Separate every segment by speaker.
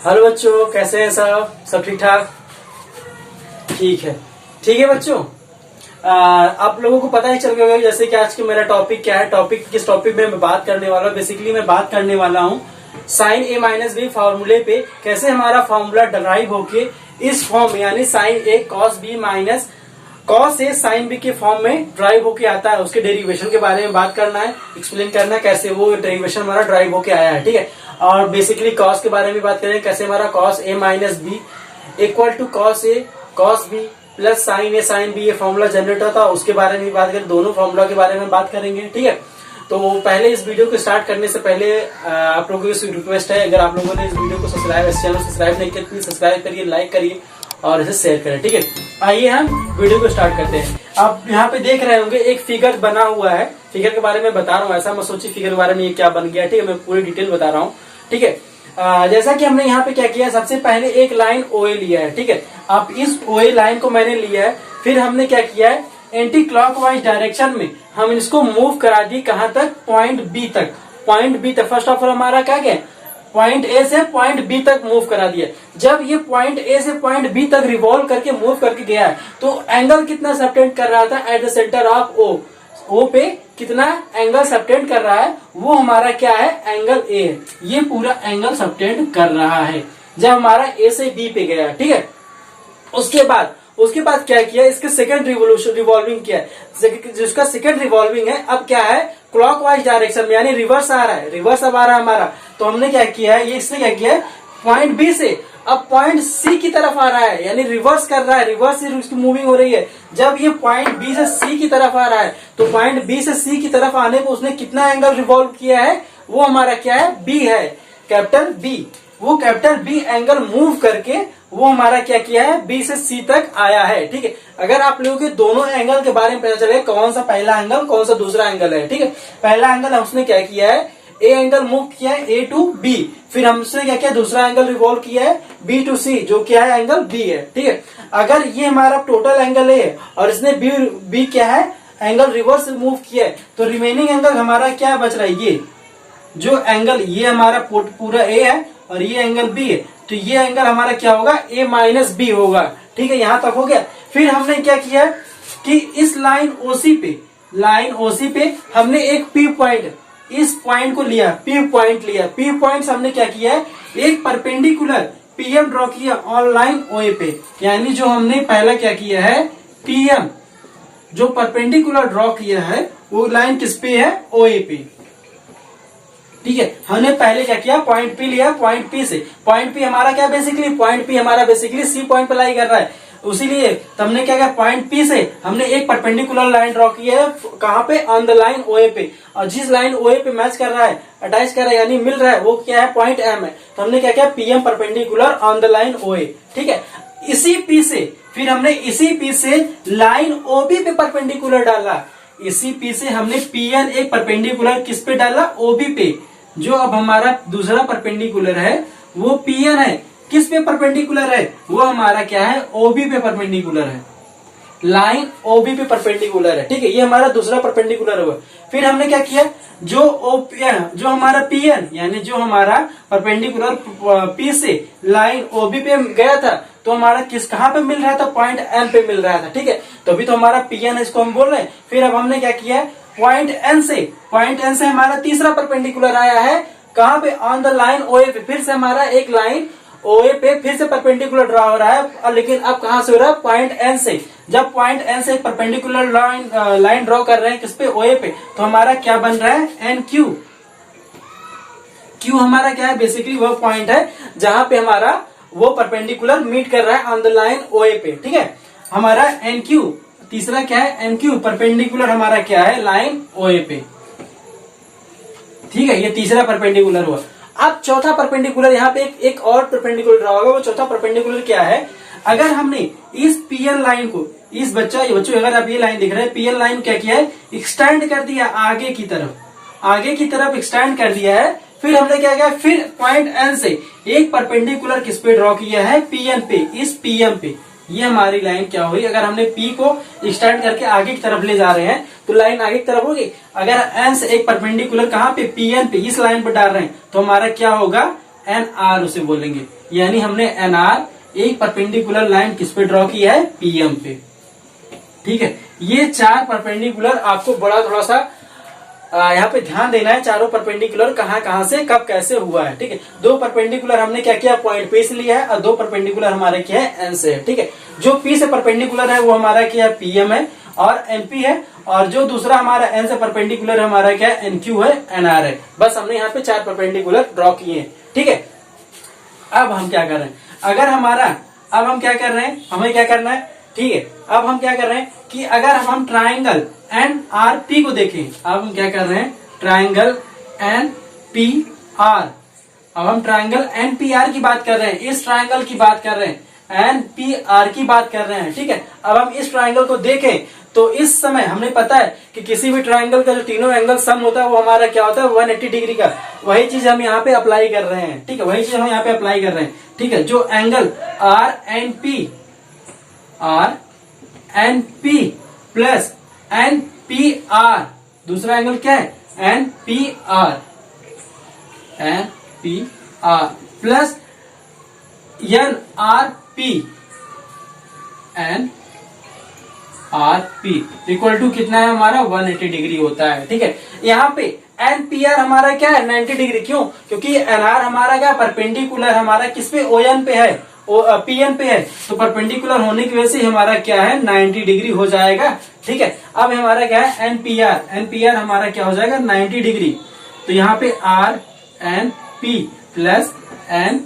Speaker 1: Hello बच्चों, कैसे हैं सब ठीक ठाक? ठीक है बच्चों। आप लोगों को पता ही चल गया होगा जैसे कि आज के मेरा टॉपिक क्या है। किस टॉपिक में मैं बात करने वाला हूँ। बेसिकली मैं बात करने वाला हूँ साइन ए माइनस बी फॉर्मूले पे, कैसे हमारा फॉर्मूला डराइव होके इस फॉर्म यानी sign A cos B minus cos A sine B के फॉर्म में ड्राइव होके आता है। उसके डेरिवेशन के बारे में बात करना है, एक्सप्लेन करना है कैसे वो डेरिवेशन हमारा ड्राइव होके आया है। ठीक है, और बेसिकली कॉस के बारे में बात करें, कैसे हमारा cos A minus B equal to cos A cos B plus sine A sine B ये फॉर्मूला जनरेट होता है, उसके बारे में बात करें। दोनों फॉर्मूला के बारे में बात करेंगे। ठीक है, तो पहले इस वीडियो को स्टार्ट करने से पहले आप लोगों की रिक्वेस्ट है, अगर आप लोगों ने इस वीडियो को सब्सक्राइब नहीं किया प्लीज सब्सक्राइब करिए, लाइक करिए और इसे शेयर करें। ठीक है, आइए हम वीडियो को स्टार्ट करते हैं। आप यहाँ पे देख रहे होंगे एक फिगर बना हुआ है। फिगर के बारे में बता रहा हूँ, ऐसा मत सोचिए फिगर के बारे में ये क्या बन गया। ठीक है, मैं पूरी डिटेल बता रहा हूँ। ठीक है, जैसा कि हमने यहाँ पे क्या किया है, सबसे पहले एक लाइन ओए लिया है। ठीक है, अब इस ओए लाइन को मैंने लिया है, फिर हमने क्या किया है एंटी क्लॉकवाइज डायरेक्शन में हम इसको मूव करा दी। कहां तक? पॉइंट बी तक। पॉइंट बी तक फर्स्ट ऑफ ऑल हमारा क्या गया, पॉइंट ए से पॉइंट बी तक मूव करा दिया। जब ये पॉइंट ए से पॉइंट बी तक रिवॉल्व करके मूव करके गया है तो एंगल कितना सबटेंड कर रहा था at the centre of O. O पे कितना एंगल सबटेंड कर रहा है, वो हमारा क्या है, एंगल ए है। ये पूरा एंगल सबटेंड कर रहा है जब हमारा ए से बी पे गया। ठीक है, उसके बाद क्या किया, इसके सेकंड रिवॉल्विंग किया, जिसका सेकंड रिवॉल्विंग है अब क्या है क्लॉकवाइज डायरेक्शन में, यानी रिवर्स आ रहा है। रिवर्स अब आ रहा है हमारा, तो हमने क्या किया है, ये इसने क्या किया है पॉइंट बी से अब पॉइंट सी की तरफ आ रहा है, यानी रिवर्स कर रहा है, रिवर्स से उसकी मूविंग हो रही है। जब ये पॉइंट बी से सी की तरफ आ रहा है तो पॉइंट बी से सी की तरफ आने पर उसने कितना एंगल रिवॉल्व किया है, वो हमारा क्या है, बी है, कैपिटल बी। वो कैपिटल बी एंगल मूव करके वो हमारा क्या किया है, बी से सी तक आया है। ठीक है, अगर आप लोगों के दोनों एंगल के बारे में पता चले कौन सा पहला एंगल कौन सा दूसरा एंगल है। ठीक है, पहला एंगल उसने क्या किया है, ए एंगल मूव किया है ए टू बी, फिर हमने क्या किया दूसरा एंगल रिवॉल्व किया है बी टू सी, जो क्या है एंगल बी है। ठीक है, अगर ये हमारा टोटल एंगल है और इसने बी क्या है एंगल रिवर्स मूव किया है, तो रिमेनिंग एंगल हमारा क्या बच रहा है, ये जो एंगल ये हमारा पूरा ए है और ये एंगल बी है, तो ये एंगल हमारा क्या होगा, ए माइनस बी होगा। ठीक है, यहां तक हो गया। फिर हमने क्या किया कि इस लाइन ओसी पे हमने एक पी पॉइंट, इस पॉइंट को लिया, पी पॉइंट लिया। पी पॉइंट हमने क्या किया है, एक परपेंडिकुलर पीएम ड्रॉ किया ऑन लाइन ओए पे, यानी जो हमने पहला क्या किया है पीएम जो परपेंडिकुलर ड्रॉ किया है वो लाइन किस पे है, ओए पे। ठीक है, हमने पहले क्या किया पॉइंट पी लिया, पॉइंट पी से पॉइंट पी हमारा क्या बेसिकली सी पॉइंट पे लाई कर रहा है, उसीलिए हमने क्या किया पॉइंट पी से हमने एक परपेंडिकुलर लाइन ड्रॉ की है, कहां पे, ऑन द लाइन ओए पे, और जिस लाइन ओए पे मैच कर रहा है, अटैच कर रहा है यानी मिल रहा है, वो क्या है पॉइंट एम है। तो हमने क्या किया PM perpendicular on the line ओए। ठीक है, इसी पी से फिर हमने इसी पी से लाइन ओबी पे परपेंडिकुलर डाला। इसी पी से हमने पीएन एक परपेंडिकुलर किस पे डाला, ओबी पे। जो अब हमारा दूसरा परपेंडिकुलर है वो पीएन है, किस पे परपेंडिकुलर है, वो हमारा क्या है, ओबी पे परपेंडिकुलर है, लाइन ओबी पे परपेंडिकुलर है। ठीक है, ये हमारा दूसरा परपेंडिकुलर हुआ। फिर हमने क्या किया, जो हमारा पीएन यानी जो हमारा परपेंडिकुलर पी से लाइन ओबी पे गया था, तो हमारा कहां पे मिल रहा था, पॉइंट एन पे मिल रहा था। ठीक है, तो अभी तो हमारा पीएन इसको हम बोल रहे हैं। फिर अब हमने क्या किया, पॉइंट एन से हमारा तीसरा परपेंडिकुलर आया है, कहां पे, ऑन द लाइन ओए पे। फिर से हमारा एक लाइन ओए पे फिर से परपेंडिकुलर ड्रा हो रहा है, लेकिन अब कहां से हो रहा है, पॉइंट एन से। जब पॉइंट एन से परपेंडिकुलर लाइन ड्रॉ कर रहे हैं किस पे, ओए पे, तो हमारा क्या बन रहा है, एन क्यू। क्यू हमारा क्या है, बेसिकली वो पॉइंट है जहां पे हमारा वो परपेंडिकुलर मीट कर रहा है ऑन द लाइन ओए पे। ठीक है, हमारा एन क्यू तीसरा क्या है, एन क्यू परपेंडिकुलर हमारा क्या है, लाइन ओए पे। ठीक है, ये तीसरा परपेंडिकुलर हुआ। अब चौथा परपेंडिकुलर यहाँ पे एक और परपेंडिकुलर ड्रा होगा। वो चौथा परपेंडिकुलर क्या है, अगर हमने इस पीएन लाइन को, इस बच्चों अगर आप ये लाइन देख रहे हैं, पीएन लाइन क्या किया है, एक्सटेंड कर दिया आगे की तरफ एक्सटेंड कर दिया है। फिर हमने क्या किया, फिर पॉइंट एन से एक परपेंडिकुलर किस पे ड्रॉ किया है, पीएन पे, इस पीएम पे। ये हमारी लाइन क्या हुई, अगर हमने पी को एक्सटेंड करके आगे की तरफ ले जा रहे हैं तो लाइन आगे की तरफ होगी। अगर एन से एक परपेंडिकुलर कहां पे, पीएन पे, इस लाइन पे डाल रहे हैं तो हमारा क्या होगा, एन आर उसे बोलेंगे। यानी हमने एन आर एक परपेंडिकुलर लाइन किस पे ड्रॉ किया है, पीएम पे। ठीक है, ये 4 परपेंडिकुलर आपको बड़ा थोड़ा सा यहाँ पे ध्यान देना है। चारों परपेंडिकुलर कहाँ से कब कैसे हुआ है। ठीक है, 2 परपेंडिकुलर हमने क्या किया, पॉइंट पे से लिया है, और 2 परपेंडिकुलर हमारे क्या है, एन से है। ठीक है, जो पी से परपेंडिकुलर है वो हमारा क्या है, पीएम है और एनपी है, और जो दूसरा हमारा एन से परपेंडिकुलर हमारा क्या है, एनक्यू है, एनआर है। बस हमने यहाँ पे 4 परपेंडिकुलर ड्रॉ किए हैं। ठीक है, अब हम क्या कर रहे हैं, अगर हमारा, अब हम क्या कर रहे हैं, हमें क्या करना है, ठीक है, अब हम क्या कर रहे हैं कि अगर हम ट्राइंगल एन आर पी को देखें, अब हम क्या कर रहे हैं, ट्राइंगल एन पी आर, अब हम ट्राइंगल एन पी आर की बात कर रहे हैं, इस ट्राइंगल की बात कर रहे हैं, एन पी आर की बात कर रहे हैं। ठीक है, अब हम इस ट्राइंगल को देखें तो इस समय हमने पता है कि किसी भी ट्राइंगल का जो तीनों एंगल सम होता है वो हमारा क्या होता है, 180 डिग्री का। वही चीज हम यहाँ पे अप्लाई कर रहे हैं। ठीक है, वही चीज हम यहाँ पे अप्लाई कर रहे हैं। ठीक है, जो angle R N P plus N P R, दूसरा एंगल क्या है, N P R plus N R P equal to कितना है हमारा, 180 डिग्री होता है। ठीक है, यहाँ पे एन पी आर हमारा क्या है, 90 डिग्री। क्यों, क्योंकि एन आर हमारा क्या परपेंडिकुलर हमारा किस पे, ओ एन पे है, पीएन पे है, तो परपेंडिकुलर होने की वजह से हमारा क्या है, 90 डिग्री हो जाएगा। ठीक है, अब हमारा क्या है, एनपीआर हमारा क्या हो जाएगा, 90 डिग्री। तो यहाँ पे R N P plus N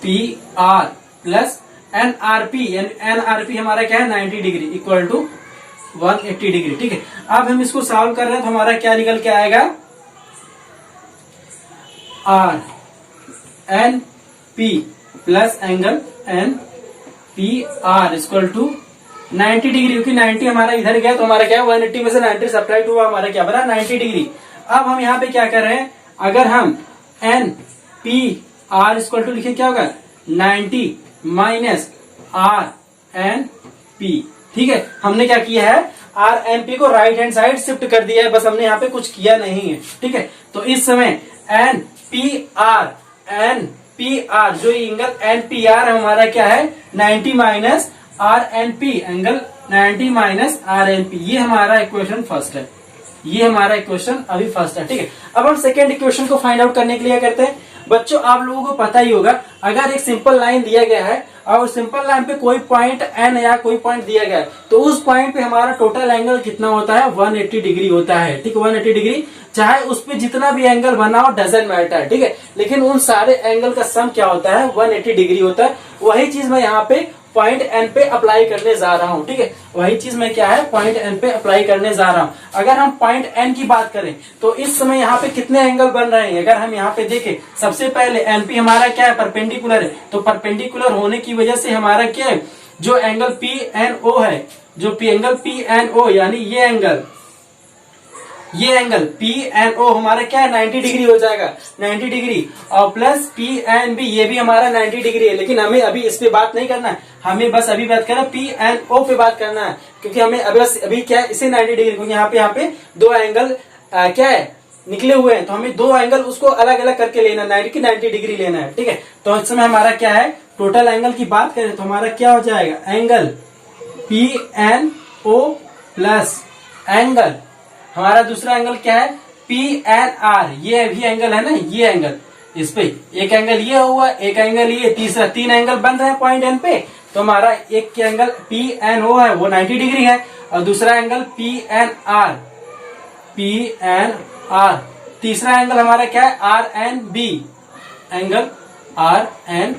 Speaker 1: P R plus NRP हमारा क्या है, 90 डिग्री इक्वल टू 180 डिग्री। ठीक है, अब हम इसको सॉल्व कर रहे हैं तो हमारा क्या निकल के आएगा, R N P plus angle N P R equal to 90 degree, क्योंकि 90 हमारा इधर गया तो हमारा क्या है, 180 में से 90 सब्ट्रैक्ट हुआ, हमारा क्या बना, 90 डिग्री। अब हम यहाँ पे क्या कर रहे हैं, अगर हम N P R equal to लिखे क्या होगा, 90 माइनस आर एन पी। ठीक है, हमने क्या किया है, आर एन पी को राइट हैंड साइड शिफ्ट कर दिया है, बस हमने यहाँ पे कुछ किया नहीं है। ठीक है, तो इस समय एन पी आर जो एंगल एन पी आर हमारा क्या है, 90 minus R N P, angle 90 minus R N P, ये हमारा इक्वेशन फर्स्ट है, ये हमारा इक्वेशन अभी फर्स्ट है। ठीक है, अब हम सेकेंड इक्वेशन को फाइंड आउट करने के लिए करते हैं। बच्चों आप लोगों को पता ही होगा, अगर एक सिंपल लाइन दिया गया है और सिंपल लाइन पे कोई पॉइंट एन या कोई पॉइंट दिया गया है, तो उस पॉइंट पे हमारा टोटल एंगल कितना होता है, 180 डिग्री होता है। ठीक है, 180 डिग्री, चाहे उस पे जितना भी एंगल बना हो डजंट मैटर। ठीक है, लेकिन उन सारे एंगल का सम क्या होता है, 180 डिग्री होता है। वही चीज मैं यहाँ पे पॉइंट एन पे अप्लाई करने जा रहा हूँ। ठीक है, वही चीज मैं क्या है, पॉइंट एन पे अप्लाई करने जा रहा हूँ। अगर हम पॉइंट एन की बात करें तो इस समय यहाँ पे कितने एंगल बन रहे हैं, अगर हम यहाँ पे देखें, सबसे पहले एनपी हमारा क्या है, परपेंडिकुलर है, तो परपेंडिकुलर होने की वजह से हमारा क्या है, जो एंगल पी एन ओ है, जो एंगल पी एन ओ यानी ये एंगल पी एन ओ हमारा क्या है, 90 डिग्री हो जाएगा, 90 डिग्री, और प्लस पी एन बी ये भी हमारा 90 डिग्री है। लेकिन हमें अभी इस पे बात नहीं करना है, हमें बस अभी बात करना है पी एन ओ पे बात करना है, क्योंकि हमें अभी क्या है, इसे 90 डिग्री, क्योंकि यहाँ पे 2 एंगल क्या है, निकले हुए हैं, तो हमें 2 एंगल उसको अलग अलग करके लेना, 90 डिग्री लेना है। ठीक है, तो इस समय हमारा क्या है, टोटल एंगल की बात करें तो हमारा क्या हो जाएगा, angle P N O plus angle हमारा दूसरा एंगल क्या है, पी एन आर, ये भी एंगल है ना, ये एंगल, इस पे एक एंगल ये हुआ, एक एंगल ये, तीसरा 3 एंगल बन रहे हैं पॉइंट एन पे, तो हमारा एक एंगल पी एन ओ है वो 90 डिग्री है, और दूसरा एंगल पी एन आर, तीसरा एंगल हमारा क्या है, R N B, angle R N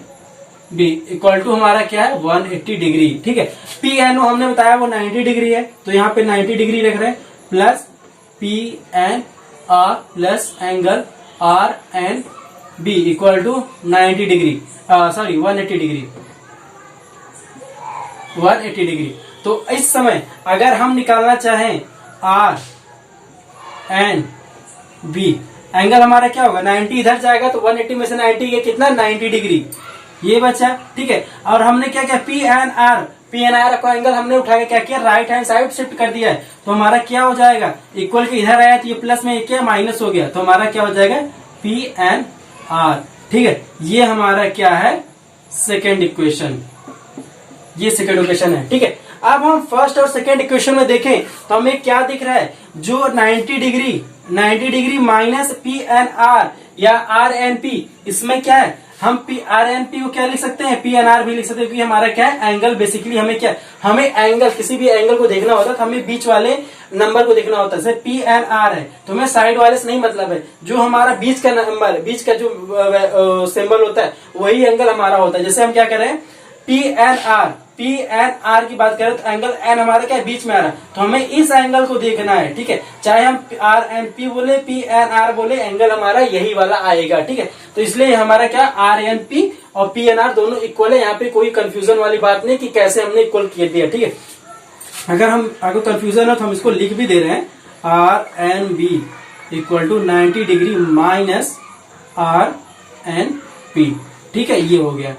Speaker 1: B equal to हमारा क्या है, 180 डिग्री। ठीक है, पी एन ओ हमने बताया वो 90 डिग्री है, तो यहाँ पे 90 डिग्री रख रहे हैं, plus P N R plus angle R N B equal to 90 degree, sorry 180 degree, 180 degree. तो इस समय अगर हम निकालना चाहें आर एन बी, एंगल हमारा क्या होगा, 90 इधर जाएगा तो 180 में से 90 ये कितना, 90 डिग्री, ये बचा। ठीक है, और हमने क्या किया, P N R P N R का एंगल हमने उठा के क्या किया, राइट हैंड साइड शिफ्ट कर दिया है, तो हमारा क्या हो जाएगा, इक्वल के इधर आया तो ये प्लस में क्या माइनस हो गया, तो हमारा क्या हो जाएगा पी एन आर। ठीक है, ये हमारा क्या है सेकेंड इक्वेशन, ये सेकेंड इक्वेशन है। ठीक है, अब हम फर्स्ट और सेकेंड इक्वेशन में देखें तो हमें क्या दिख रहा है, जो 90 degree minus P N R या आर एन पी, इसमें क्या है, हम पी आर एन पी को क्या लिख सकते हैं, पी एन आर भी लिख सकते हैं, क्योंकि हमारा क्या है एंगल, बेसिकली हमें क्या, हमें एंगल, किसी भी एंगल को देखना होता है तो हमें बीच वाले नंबर को देखना होता है। जैसे पी एन आर है तो हमें साइड वाले से नहीं मतलब है, जो हमारा बीच का नंबर, बीच का जो सिंबल होता है वही एंगल हमारा होता है। जैसे हम क्या करें, पी एन आर की बात करें तो एंगल एन हमारा क्या है बीच में आ रहा है, तो हमें इस एंगल को देखना है। ठीक है, चाहे हम आर एन पी बोले, पी एन आर बोले, एंगल हमारा यही वाला आएगा। ठीक है, तो इसलिए हमारा क्या आर एन पी और पी एन आर दोनों इक्वल है, यहाँ पे कोई कंफ्यूजन वाली बात नहीं कि कैसे हमने इक्वल किया दिया। ठीक है, अगर कंफ्यूजन है तो हम इसको लिख भी दे रहे हैं, R N B equal to 90 degree minus R N P. ठीक है, ये हो गया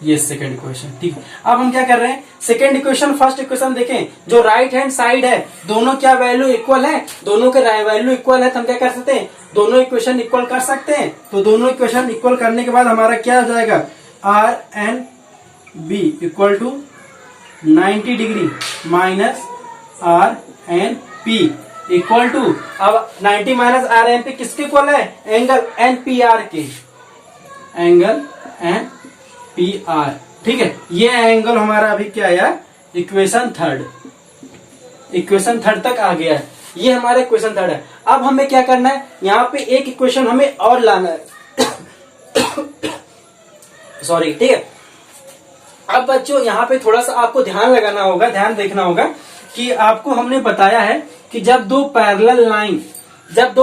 Speaker 1: ये सेकंड इक्वेशन। ठीक है, अब हम क्या कर रहे हैं, सेकंड इक्वेशन फर्स्ट इक्वेशन देखें, जो राइट हैंड साइड है दोनों क्या वैल्यू इक्वल है, दोनों के वैल्यू इक्वल है, तो हम क्या कर सकते हैं, दोनों इक्वेशन इक्वल कर सकते हैं। तो दोनों इक्वेशन इक्वल करने के बाद हमारा क्या हो जाएगा, R N B equal to 90 degree minus R N P equal to, अब 90 माइनस आर एन पी किसके इक्वल है, एंगल एन पी आर के, एंगल एन पी आर। ठीक है, ये एंगल हमारा अभी क्या आया, इक्वेशन थर्ड तक आ गया है, ये हमारा इक्वेशन थर्ड है। अब हमें क्या करना है, यहाँ पे एक इक्वेशन हमें और लाना है सॉरी। ठीक है, अब बच्चों यहाँ पे थोड़ा सा आपको ध्यान लगाना होगा, ध्यान देखना होगा कि आपको हमने बताया है कि जब दो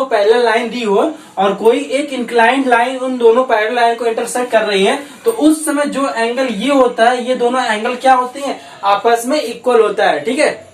Speaker 1: पैरेलल लाइन दी हो और कोई एक इंक्लाइंड लाइन उन दोनों पैरेलल लाइन को इंटरसेक्ट कर रही है, तो उस समय जो एंगल ये होता है, ये दोनों एंगल क्या होते हैं, आपस में इक्वल होता है। ठीक है,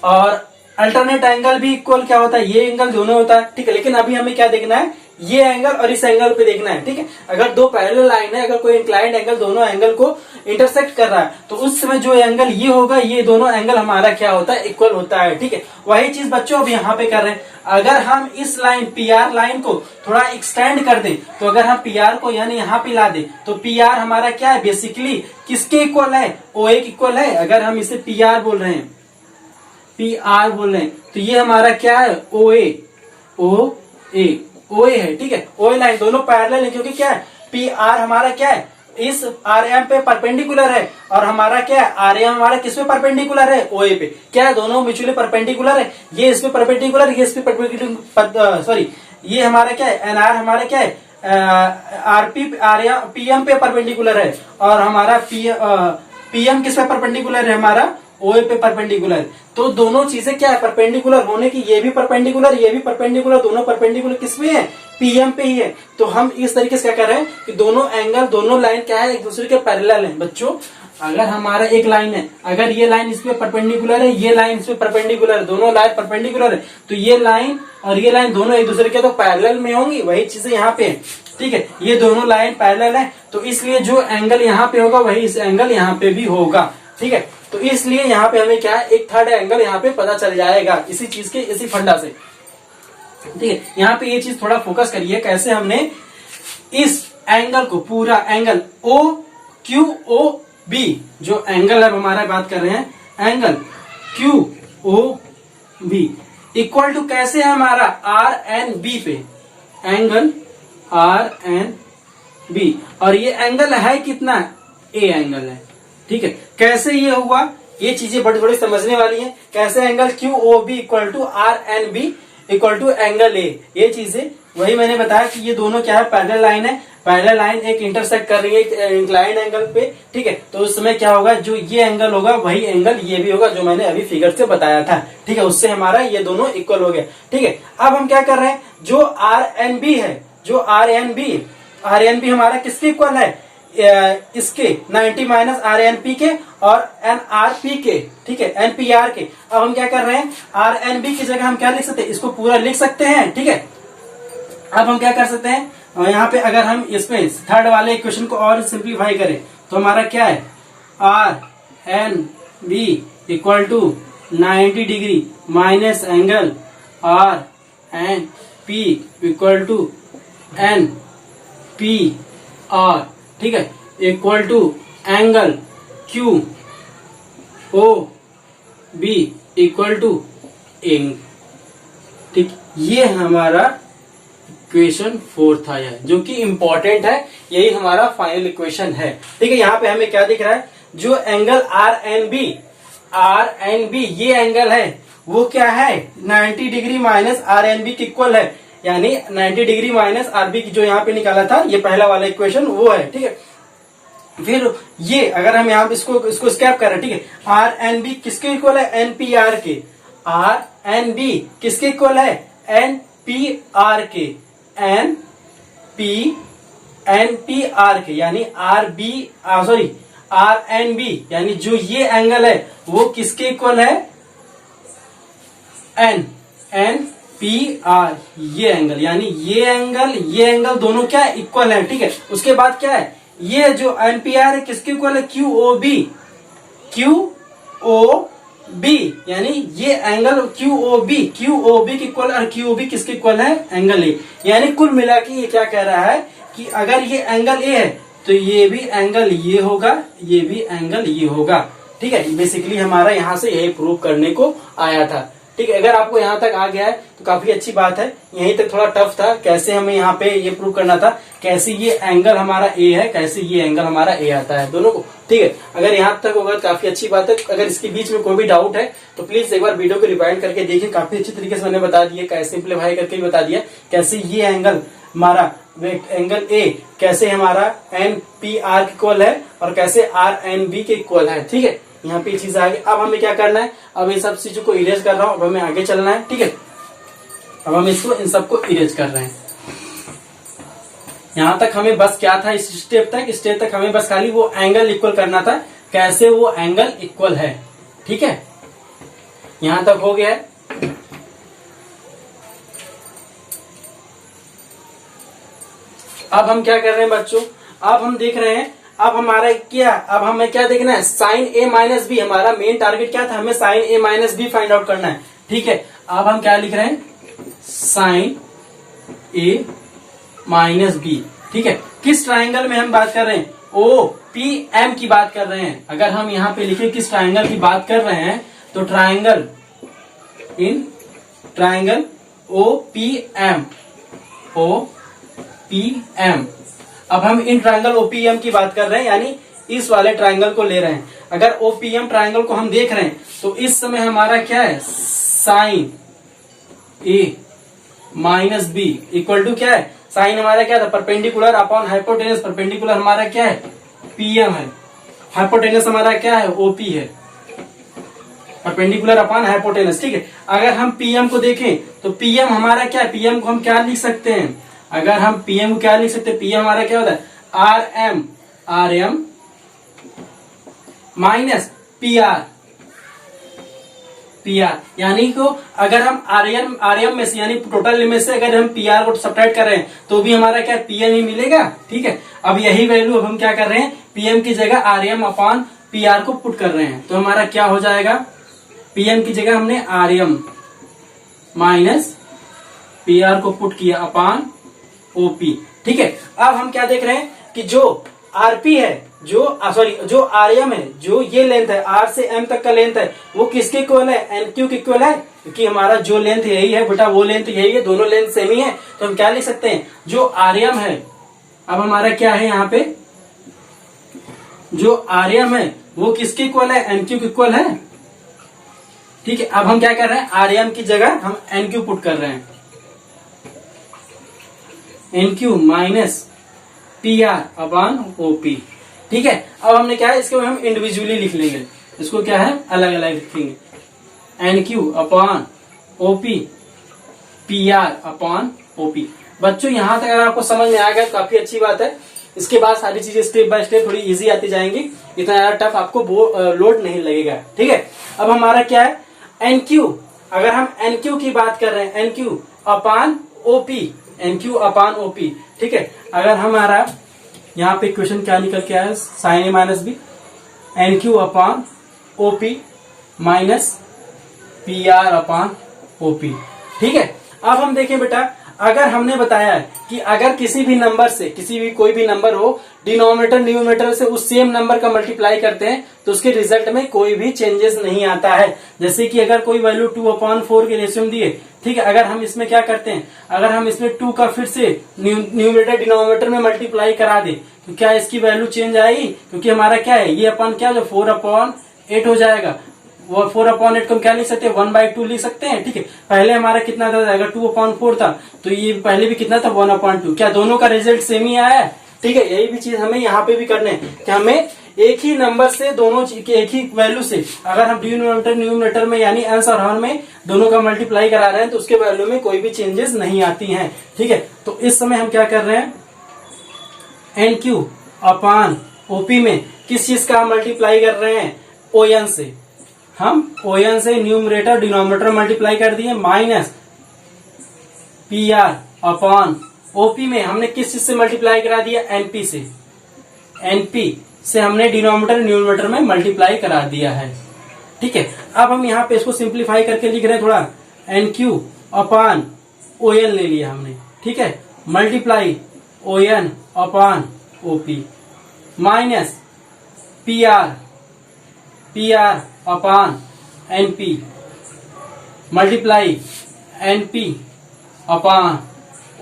Speaker 1: और अल्टरनेट एंगल भी इक्वल क्या होता है, ये एंगल दोनों होता है। ठीक है, लेकिन अभी हमें क्या देखना है, ये एंगल और इस एंगल पे देखना है। ठीक है, अगर दो पैरेलल लाइन है, अगर कोई इंक्लाइंड एंगल दोनों एंगल को इंटरसेक्ट कर रहा है, तो उस समय जो एंगल ये होगा, ये दोनों एंगल हमारा क्या होता है, इक्वल होता है। ठीक है, वही चीज बच्चों अब यहाँ पे कर रहे हैं। अगर हम इस लाइन पी आर लाइन को थोड़ा एक्सटेंड कर दें, तो अगर हम पी आर को यानी यहाँ पे ला दें, तो पी आर हमारा क्या है, बेसिकली किसके इक्वल है, ओ ए के इक्वल है। अगर हम इसे पी आर बोल रहे हैं, तो ये हमारा क्या है, ओ ए है। ठीक है, ओ ए लाइन दोनों पैरेलल है, क्योंकि क्या है, पी आर हमारा क्या है, इस आर एम पे परपेंडिकुलर है, और हमारा क्या है, आर एम हमारा किस पे परपेंडिकुलर है, ओ ए पे। क्या है, दोनों म्यूचुअली परपेंडिकुलर है, ये इस पे परपेंडिकुलर, ये इस पे परपेंडिकुलर, सॉरी ये हमारा क्या है, एन आर हमारा क्या है, पी एम पे परपेंडिकुलर है, और हमारा पी एम किस पे परपेंडिकुलर है, हमारा ओ ए पे परपेंडिकुलर। तो दोनों चीजें क्या है, परपेंडिकुलर होने की, ये भी परपेंडिकुलर, ये भी परपेंडिकुलर, दोनों परपेंडिकुलर किस पे है, पीएम पे ही है। तो हम इस तरीके से क्या कर रहे हैं कि दोनों एंगल, दोनों लाइन क्या है, एक दूसरे के पैरेलल है। बच्चों अगर हमारा एक लाइन है, अगर ये लाइन इस पे परपेंडिकुलर है, ये लाइन इस पे परपेंडिकुलर है, दोनों लाइन परपेंडिकुलर है, तो ये लाइन और ये लाइन दोनों एक दूसरे के तो पैरेलल में होंगी। वही चीजें यहाँ पे है। ठीक है, ये दोनों लाइन पैरेलल है, तो इसलिए जो एंगल यहाँ पे होगा वही इस एंगल यहाँ पे भी होगा। ठीक है, तो इसलिए यहाँ पे हमें क्या है, एक थर्ड एंगल यहाँ पे पता चल जाएगा इसी चीज के, इसी फंडा से। ठीक है, यहाँ पे ये चीज थोड़ा फोकस करिए, कैसे हमने इस एंगल को, पूरा angle O Q O B, जो एंगल है हमारा बात कर रहे हैं, angle Q O B equal to कैसे है हमारा, आर एन बी पे, एंगल आर एन बी, और ये एंगल है कितना, ए एंगल है। ठीक है, कैसे ये हुआ, ये चीजें बड़ी बड़ी समझने वाली हैं। कैसे angle Q O B equal to R N B equal to angle A, ये चीजें वही मैंने बताया कि ये दोनों क्या है, पैरेलल लाइन है, पैरेलल लाइन एक इंटरसेक्ट कर रही है इंक्लाइंड एंगल पे। ठीक है, तो उस समय क्या होगा, जो ये एंगल होगा वही एंगल ये भी होगा, जो मैंने अभी फिगर से बताया था। ठीक है, उससे हमारा ये दोनों इक्वल हो गया। ठीक है, अब हम क्या कर रहे हैं, जो आर एन बी है, जो आर एन बी हमारा किसके इक्वल है, इसके 90 माइनस आर एन पी के और एन आर पी के। ठीक है, एन पी आर के। अब हम क्या कर रहे हैं, आर एन बी की जगह हम क्या लिख सकते हैं, इसको पूरा लिख सकते हैं। ठीक है, अब हम क्या कर सकते हैं, यहाँ पे अगर हम इसमें थर्ड वाले इक्वेशन को और सिंप्लीफाई करें, तो हमारा क्या है, R N B equal to 90 degree minus angle R N P equal to N P R, ठीक है, equal to angle Q O B equal to angle, ठीक। ये हमारा इक्वेशन 4 था यह, जो कि इंपॉर्टेंट है, यही हमारा फाइनल इक्वेशन है, ठीक है। यहाँ पे हमें क्या दिख रहा है, जो एंगल आर एन बी ये एंगल है वो क्या है 90 degree minus R N B के इक्वल है, यानी 90 डिग्री माइनस आर बी जो यहाँ पे निकाला था, ये पहला वाला इक्वेशन वो है, ठीक है। फिर ये अगर हम यहाँ पे इसको स्कैप कर रहे हैं, ठीक है, आर एन बी किसके इक्वल है, एन पी आर के, आर एन बी किसके इक्वल है, एन पी आर के, एन पी आर के, यानी आर एन बी, यानी जो ये एंगल है वो किसके इक्वल है, एन पी आर, ये एंगल, यानी ये एंगल दोनों क्या इक्वल है, ठीक है। उसके बाद क्या है, ये जो एन पी आर है किसके इक्वल है, क्यू ओ बी, यानी ये एंगल क्यू ओ बी के इक्वल, और क्यू ओ बी किसके इक्वल है, एंगल ए, यानी कुल मिला के ये क्या कह रहा है कि अगर ये एंगल ए है तो ये भी एंगल ये होगा, ये भी एंगल ये होगा, ठीक है। बेसिकली हमारा यहाँ से यही प्रूव करने को आया था, ठीक है। अगर आपको यहाँ तक आ गया है तो काफी अच्छी बात है, यहीं तक थोड़ा टफ था, कैसे हमें यहाँ पे ये प्रूव करना था, कैसे ये एंगल हमारा ए है, कैसे ये एंगल हमारा ए आता है, दोनों को, ठीक है। अगर यहाँ तक होगा तो काफी अच्छी बात है। अगर इसके बीच में कोई भी डाउट है तो प्लीज एक बार वीडियो को रिवाइंड करके देखिए, काफी अच्छी तरीके से मैंने बता दिया, कैसे सिंप्लीफाई करके भी बता दिया, कैसे ये एंगल हमारा एंगल ए कैसे हमारा एन पी आर के इक्वल है और कैसे आर एन बी के इक्वल है, ठीक है। यहाँ पे चीज आ गई। अब हमें क्या करना है, अब इन सब चीजों को इरेज कर रहा हूं, अब हमें आगे चलना है, ठीक है। अब हम इसको इन सबको इरेज कर रहे हैं। यहां तक हमें बस क्या था, इस स्टेप तक हमें बस खाली वो एंगल इक्वल करना था, कैसे वो एंगल इक्वल है, ठीक है। यहां तक हो गया है। अब हम क्या कर रहे हैं बच्चों, अब हम देख रहे हैं, अब हमें क्या देखना है, साइन ए माइनस बी, हमारा मेन टारगेट क्या था, हमें sign A minus B find out करना है, ठीक है। अब हम क्या लिख रहे हैं, साइन ए माइनस बी, ठीक है। किस ट्राइंगल में हम बात कर रहे हैं, ओ पी एम की बात कर रहे हैं। अगर हम यहाँ पे लिखे किस ट्राइंगल की बात कर रहे हैं, तो ट्राइंगल ओ पी एम, अब हम इन ट्राइंगल ओपीएम की बात कर रहे हैं, यानी इस वाले ट्राइंगल को ले रहे हैं। अगर ओपीएम ट्राइंगल को हम देख रहे हैं तो इस समय हमारा क्या है, sine A minus B equal to क्या है, साइन हमारा क्या था, परपेंडिकुलर अपॉन हाइपोटेनस, परपेंडिकुलर हमारा क्या है, पीएम है, हाइपोटेनस हमारा क्या है, ओपी है, परपेंडिकुलर अपॉन हाइपोटेनस, ठीक है। अगर हम पीएम को देखें तो पीएम हमारा क्या है, पीएम को हम क्या लिख सकते हैं, अगर हम पीएम को क्या लिख सकते हैं, पीएम हमारा क्या होता है, R M minus P R, यानी को अगर हम आर एम में से, यानी टोटल में से अगर हम पी आर को सब्ट्रैक्ट कर रहे हैं तो भी हमारा क्या पीएम ही मिलेगा, ठीक है। अब यही वैल्यू अब हम क्या कर रहे हैं, पीएम की जगह R M upon P R को पुट कर रहे हैं, तो हमारा क्या हो जाएगा, पीएम की जगह हमने R M minus P R को पुट किया अपॉन ओपी, ठीक है। अब हम क्या देख रहे हैं कि जो आरपी है, जो आर एम है, जो ये लेंथ है आर से एम तक का लेंथ है, वो किसके इक्वल है, एन क्यू के इक्वल है, क्योंकि हमारा जो लेंथ यही है बेटा, वो लेंथ यही है, दोनों लेंथ सेम ही है, तो हम क्या लिख सकते हैं, जो आर एम है, अब हमारा क्या है यहाँ पे, जो आर एम है वो किसके इक्वल है, एन क्यू के इक्वल है, ठीक है। अब हम क्या कर रहे हैं, आर एम की जगह हम एन क्यू पुट कर रहे हैं, N Q minus P R upon OP, ठीक है। अब हमने क्या है, इसको हम इंडिविजुअली लिख लेंगे, इसको क्या है अलग अलग लिखेंगे, N Q upon OP, P R upon OP. बच्चों यहाँ तक अगर आपको समझ में आ गया तो काफी अच्छी बात है। इसके बाद सारी चीजें स्टेप बाय स्टेप थोड़ी इजी आती जाएंगी, इतना ज्यादा टफ आपको लोड नहीं लगेगा, ठीक है। अब हमारा क्या है, एन क्यू, अगर हम एन क्यू की बात कर रहे हैं, N Q upon OP, N Q upon OP, ठीक है। अगर हमारा यहाँ पे क्वेश्चन क्या निकल के आया, sine A minus B, N Q upon OP minus P R upon OP. ठीक है, अब हम देखें बेटा, अगर हमने बताया है कि अगर किसी भी नंबर से, किसी भी कोई भी नंबर हो, डिनोमिनेटर न्यूमरेटर से उस सेम नंबर का मल्टीप्लाई करते हैं तो उसके रिजल्ट में कोई भी चेंजेस नहीं आता है। जैसे कि अगर कोई वैल्यू 2/4 के रेशियो में दिए, ठीक है, अगर हम इसमें क्या करते हैं, अगर हम इसमें 2 का फिर से न्यूमरेटर डिनोमिनेटर में मल्टीप्लाई करा दे तो क्या इसकी वैल्यू चेंज आएगी? क्योंकि हमारा क्या है, ये अपन क्या, जो 4/8 हो जाएगा, वो 4/8 को हम क्या लिख सकते हैं, 1/2 लिख सकते हैं। ठीक है, पहले हमारा कितना था, अगर 2/4 था तो ये पहले भी कितना था, 1/2। क्या दोनों का रिजल्ट सेम ही आया है? ठीक है, यही भी चीज हमें यहाँ पे भी करने है कि हमें एक ही नंबर से दोनों एक ही वैल्यू से अगर हम डिनोमिनेटर न्यूमरेटर में यानी अंश और हर में दोनों का मल्टीप्लाई करा रहे हैं तो उसके वैल्यू में कोई भी चेंजेस नहीं आती हैं। ठीक है, तो इस समय हम क्या कर रहे हैं, एन क्यू अपॉन ओपी में किस चीज का हम मल्टीप्लाई कर रहे हैं, ओ एन से। हम ओ एन से न्यूमरेटर डिनोमिनेटर मल्टीप्लाई कर दिए, minus P R upon OP में हमने किस चीज से मल्टीप्लाई करा दिया, एनपी से। एनपी से हमने डिनोमिनेटर न्यूमरेटर में मल्टीप्लाई करा दिया है। ठीक है, अब हम यहाँ पे इसको सिंप्लीफाई करके लिख रहे हैं थोड़ा, N Q upon O N ले लिया हमने। ठीक है, multiply O N upon OP minus P R upon NP multiply NP upon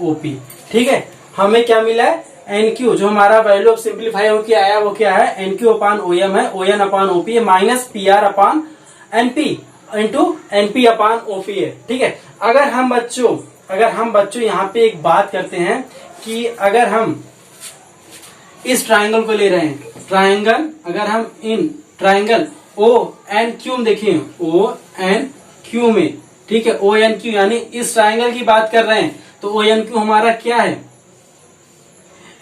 Speaker 1: OP. ठीक है, हमें क्या मिला है, एन क्यू जो हमारा वैल्यू ऑफ सिंप्लीफाई होकर आया वो क्या है, N Q upon O M है, ओ एन अपॉन ओपी है, minus P R upon NP into NP upon OP है। ठीक है, अगर हम बच्चों यहाँ पे एक बात करते हैं कि अगर हम इस ट्राइंगल को ले रहे हैं, ट्राइंगल, अगर हम in triangle O N Q में देखें, ओ एन क्यू में, ठीक है, ओ एन क्यू यानी इस ट्राइंगल की बात कर रहे हैं तो ओ एन क्यू हमारा क्या है,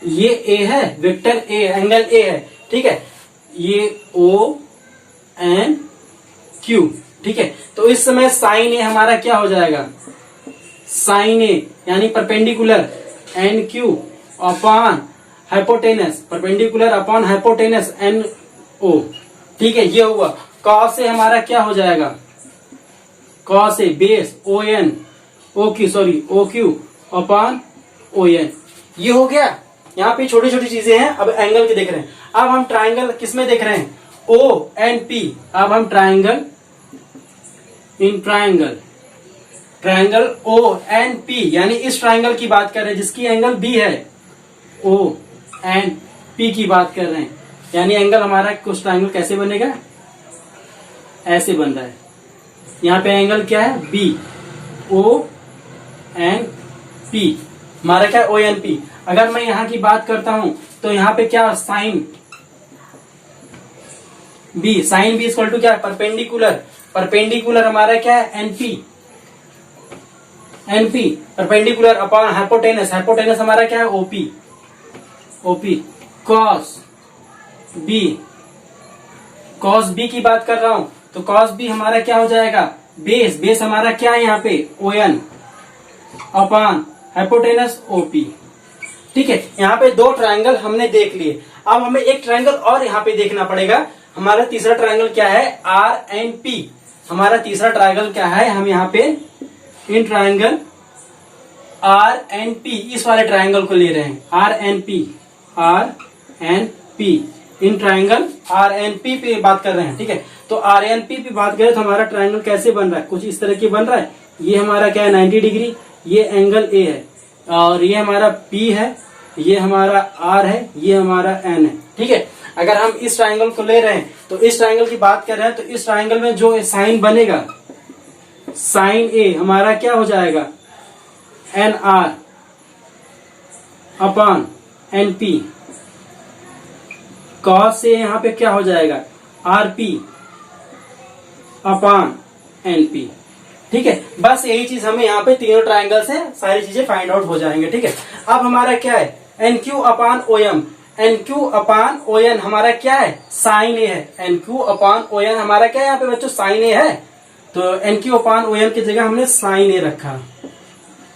Speaker 1: ये ए है, वेक्टर ए, एंगल ए है। ठीक है, ये ओ एन क्यू। ठीक है, तो इस समय साइन ए हमारा क्या हो जाएगा, साइन ए यानी perpendicular N Q upon hypotenuse, perpendicular upon hypotenuse N O. ठीक है, ये हुआ। कॉस से हमारा क्या हो जाएगा, कॉस से base O N O Q upon O N. ये हो गया। यहाँ पे छोटी छोटी चीजें हैं, अब एंगल के देख रहे हैं। अब हम ट्राइंगल किसमें देख रहे हैं, ओ एन पी। अब हम triangle in triangle O N P यानी इस ट्राइंगल की बात कर रहे हैं जिसकी एंगल बी है, ओ एन पी की बात कर रहे हैं। यानी एंगल हमारा कुछ ट्राइंगल कैसे बनेगा, ऐसे बन रहा है। यहाँ पे एंगल क्या है, बी, ओ एन पी, हमारा क्या है, ओ एन पी। अगर मैं यहाँ की बात करता हूं तो यहाँ पे क्या, साइन बी इक्वल टू क्या है, परपेंडिकुलर हमारा क्या है, एनपी परपेंडिकुलर अपॉन हाइपोटेनस हमारा क्या है, ओपी कॉस बी की बात कर रहा हूं तो कॉस बी हमारा क्या हो जाएगा, बेस हमारा क्या है यहाँ पे, O N upon hypotenuse OP. ठीक है, यहाँ पे दो ट्रायंगल हमने देख लिए। अब हमें एक ट्रायंगल और यहाँ पे देखना पड़ेगा। हमारा तीसरा ट्रायंगल क्या है, आर एन पी। हमारा तीसरा ट्रायंगल क्या है, हम यहाँ पे in triangle R N P इस वाले ट्रायंगल को ले रहे हैं, R N P in triangle R N P पे बात कर रहे हैं। ठीक है, तो आर एन पी पे बात करें तो हमारा ट्रायंगल कैसे बन रहा है, कुछ इस तरह की बन रहा है। ये हमारा क्या है, 90 डिग्री, ये एंगल ए है और ये हमारा पी है, ये हमारा आर है, ये हमारा एन है। ठीक है, अगर हम इस ट्रायंगल को ले रहे हैं तो इस ट्रायंगल की बात कर रहे हैं तो इस ट्रायंगल में जो साइन बनेगा, साइन ए हमारा क्या हो जाएगा, N R upon N P. Cos से यहाँ पे क्या हो जाएगा, R P upon N P. ठीक है, बस यही चीज हमें यहाँ पे तीनों ट्रायंगल से सारी चीजें फाइंड आउट हो जाएंगे। ठीक है, अब हमारा क्या है, N Q upon O M, N Q upon O N हमारा क्या है, साइन ए है। N Q upon O N हमारा क्या है, यहाँ पे बच्चों साइन ए है, तो N Q upon O N की जगह हमने साइन ए रखा।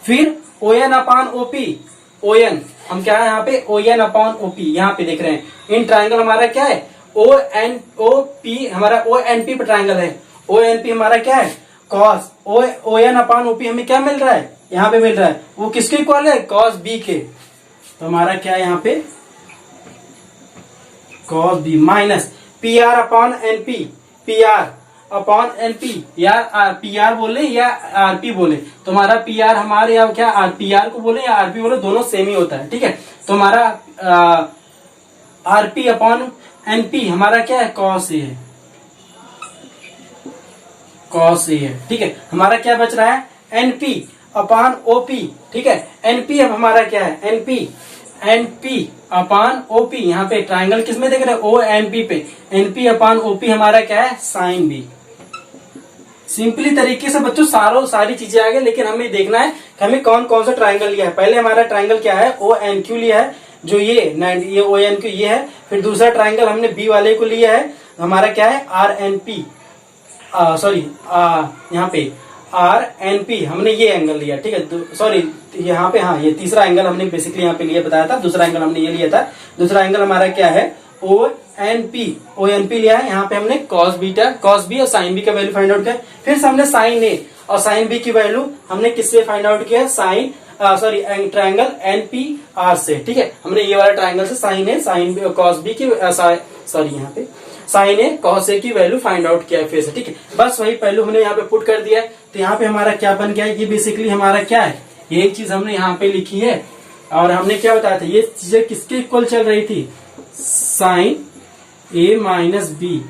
Speaker 1: फिर O N upon OP, O N हम क्या है यहाँ पे, ओ एन अपॉन ओपी यहाँ पे देख रहे हैं। इन ट्रायंगल हमारा क्या है, ओ पी हमारा ओ एन पी पर ट्राइंगल है, ओ एन पी हमारा क्या है कॉस ओ एन अपान ओपी हमें क्या मिल रहा है यहाँ पे मिल रहा है, वो किसके इक्वल है कॉस बी के। तो हमारा क्या है यहाँ पे cos B minus P R upon N P, P R upon N P, यार पी आर बोले या आर पी बोले, तो हमारा पी आर हमारे यहाँ क्या पी आर को बोले या आर पी बोले दोनों सेम ही होता है, ठीक है। तो हमारा R P upon N P हमारा क्या है कॉस ए है, कॉस ए है, ठीक है। हमारा क्या बच रहा है एनपी अपॉन ओपी, ठीक है। एनपी अब हमारा क्या है एनपी अपॉन ओपी, यहाँ पे ट्राइंगल किसमें देख रहे हैं ओ एनपी पे, एनपी अपॉन ओपी हमारा क्या है साइन बी। सिंपली तरीके से बच्चों सारी चीजें आ गई, लेकिन हमें देखना है कि हमें कौन कौन सा ट्राइंगल लिया है। पहले हमारा ट्राइंगल क्या है ओ एन क्यू लिया है, जो ये ओ एन क्यू ये है। फिर दूसरा ट्राइंगल हमने बी वाले को लिया है, हमारा क्या है आर एन पी, सॉरी यहाँ पे आर एन पी हमने ये एंगल लिया, ठीक है। सॉरी यहाँ पे हाँ ये तीसरा एंगल हमने बेसिकली यहाँ पे लिए बताया था, दूसरा एंगल हमने ये लिया था। दूसरा एंगल हमारा क्या है ओ एन पी लिया है, यहाँ पे हमने कॉस बी और साइन बी का वैल्यू फाइंड आउट किया। फिर से हमने साइन ए और साइन बी की वैल्यू हमने किससे फाइंड आउट किया sine sorry triangle N P R से, ठीक है। हमने ये वाला ट्राइंगल से sine A sine B cos B की सॉरी यहाँ पे साइन ए कॉस ए की वैल्यू फाइंड आउट किया है फिर से, ठीक है। बस वही पहलू हमने यहाँ पे पुट कर दिया है। तो यहाँ पे हमारा क्या बन गया है, ये बेसिकली हमारा क्या है ये चीज हमने यहाँ पे लिखी है। और हमने क्या बताया था ये चीजें किसके इक्वल चल रही थी साइन ए माइनस बी,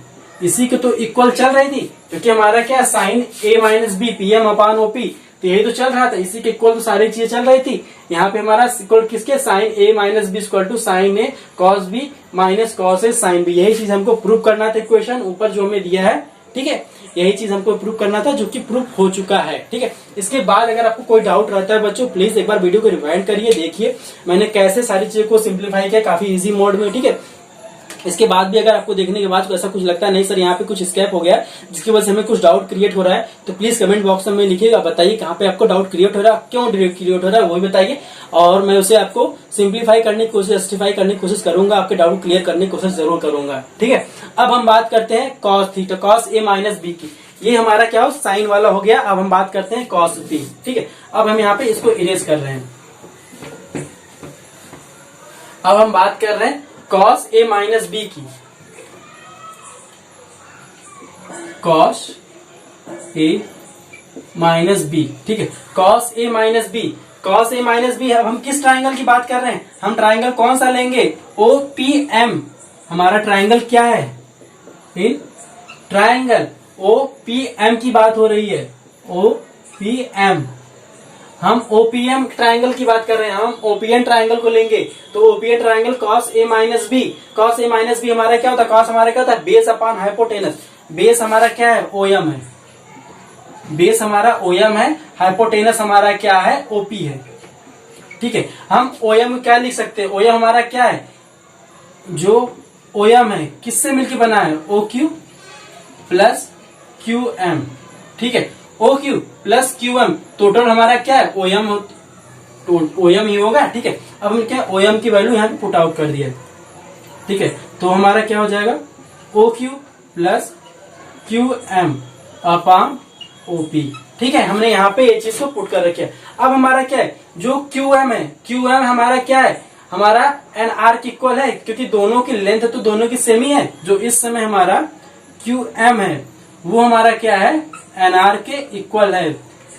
Speaker 1: इसी के तो इक्वल चल रही थी, क्योंकि हमारा क्या है sine A minus B P M upon OP, तो यही तो चल रहा था, इसी के इक्वल तो सारी चीजें चल रही थी। यहाँ पे हमारा इक्वल किसके sine A minus B equal to sine A cos B minus cos A sine B, यही चीज हमको प्रूव करना था इक्वेशन ऊपर जो हमें दिया है, ठीक है। यही चीज हमको प्रूव करना था जो कि प्रूफ हो चुका है, ठीक है। इसके बाद अगर आपको कोई डाउट रहता है बच्चों प्लीज एक बार वीडियो को रिवाइंड करिए, देखिए मैंने कैसे सारी चीजों को सिंप्लीफाई किया काफी इजी मोड में, ठीक है। इसके बाद भी अगर आपको देखने के बाद ऐसा कुछ लगता है नहीं सर यहाँ पे कुछ स्कैप हो गया जिसकी वजह से हमें कुछ डाउट क्रिएट हो रहा है, तो प्लीज कमेंट बॉक्स में लिखिएगा, बताइए कहाँ पे आपको डाउट क्रिएट हो रहा है, क्यों क्रिएट हो रहा है वो भी बताइए, और मैं उसे आपको सिंप्लीफाई करने की कोशिश जस्टिफाई करने की कोशिश करूंगा, आपके डाउट क्लियर करने की कोशिश जरूर करूंगा, ठीक है। अब हम बात करते हैं cos theta cos A minus B की, ये हमारा क्या हो साइन वाला हो गया। अब हम बात करते हैं कॉस बी, ठीक है। अब हम यहाँ पे इसको इरेज कर रहे हैं। अब हम बात कर रहे हैं कॉस ए माइनस बी की, कॉस ए माइनस बी, ठीक है। Cos A minus B, cos A minus B. अब हम किस ट्राइंगल की बात कर रहे हैं, हम ट्राइंगल कौन सा लेंगे ओ पी एम, हमारा ट्राइंगल क्या है ट्राइंगल ओ पी एम की बात हो रही है, ओ पी एम, हम ओपीएम ट्राइंगल की बात कर रहे हैं, हम ओपीएन ट्राइंगल को लेंगे। तो OPN triangle cos A minus B, cos A minus B हमारा क्या होता है कॉस हमारा क्या होता है बेस अपॉन हाइपोटेनस, बेस हमारा क्या है ओएम है, बेस हमारा ओएम है, हाइपोटेनस हमारा क्या है ओपी है, ठीक है। हम ओएम क्या लिख सकते हैं, ओएम हमारा क्या है जो ओएम है किससे मिलकर बना है O Q plus Q M, ठीक है। O Q plus Q M total हमारा क्या है ओएम ही होगा, ठीक है। अब हम क्या ओएम की वैल्यू यहाँ पे पुट आउट कर दिया, ठीक है। तो हमारा क्या हो जाएगा O Q plus Q M upon OP, ठीक है। हमने यहाँ पे ये चीज को पुट कर रखा है। अब हमारा क्या है जो क्यू एम है, क्यू एम हमारा क्या है हमारा एन आर की इक्वल है, क्योंकि दोनों की लेंथ है तो दोनों की सेम ही है। जो इस समय हमारा क्यू एम है वो हमारा क्या है एनआर के इक्वल है,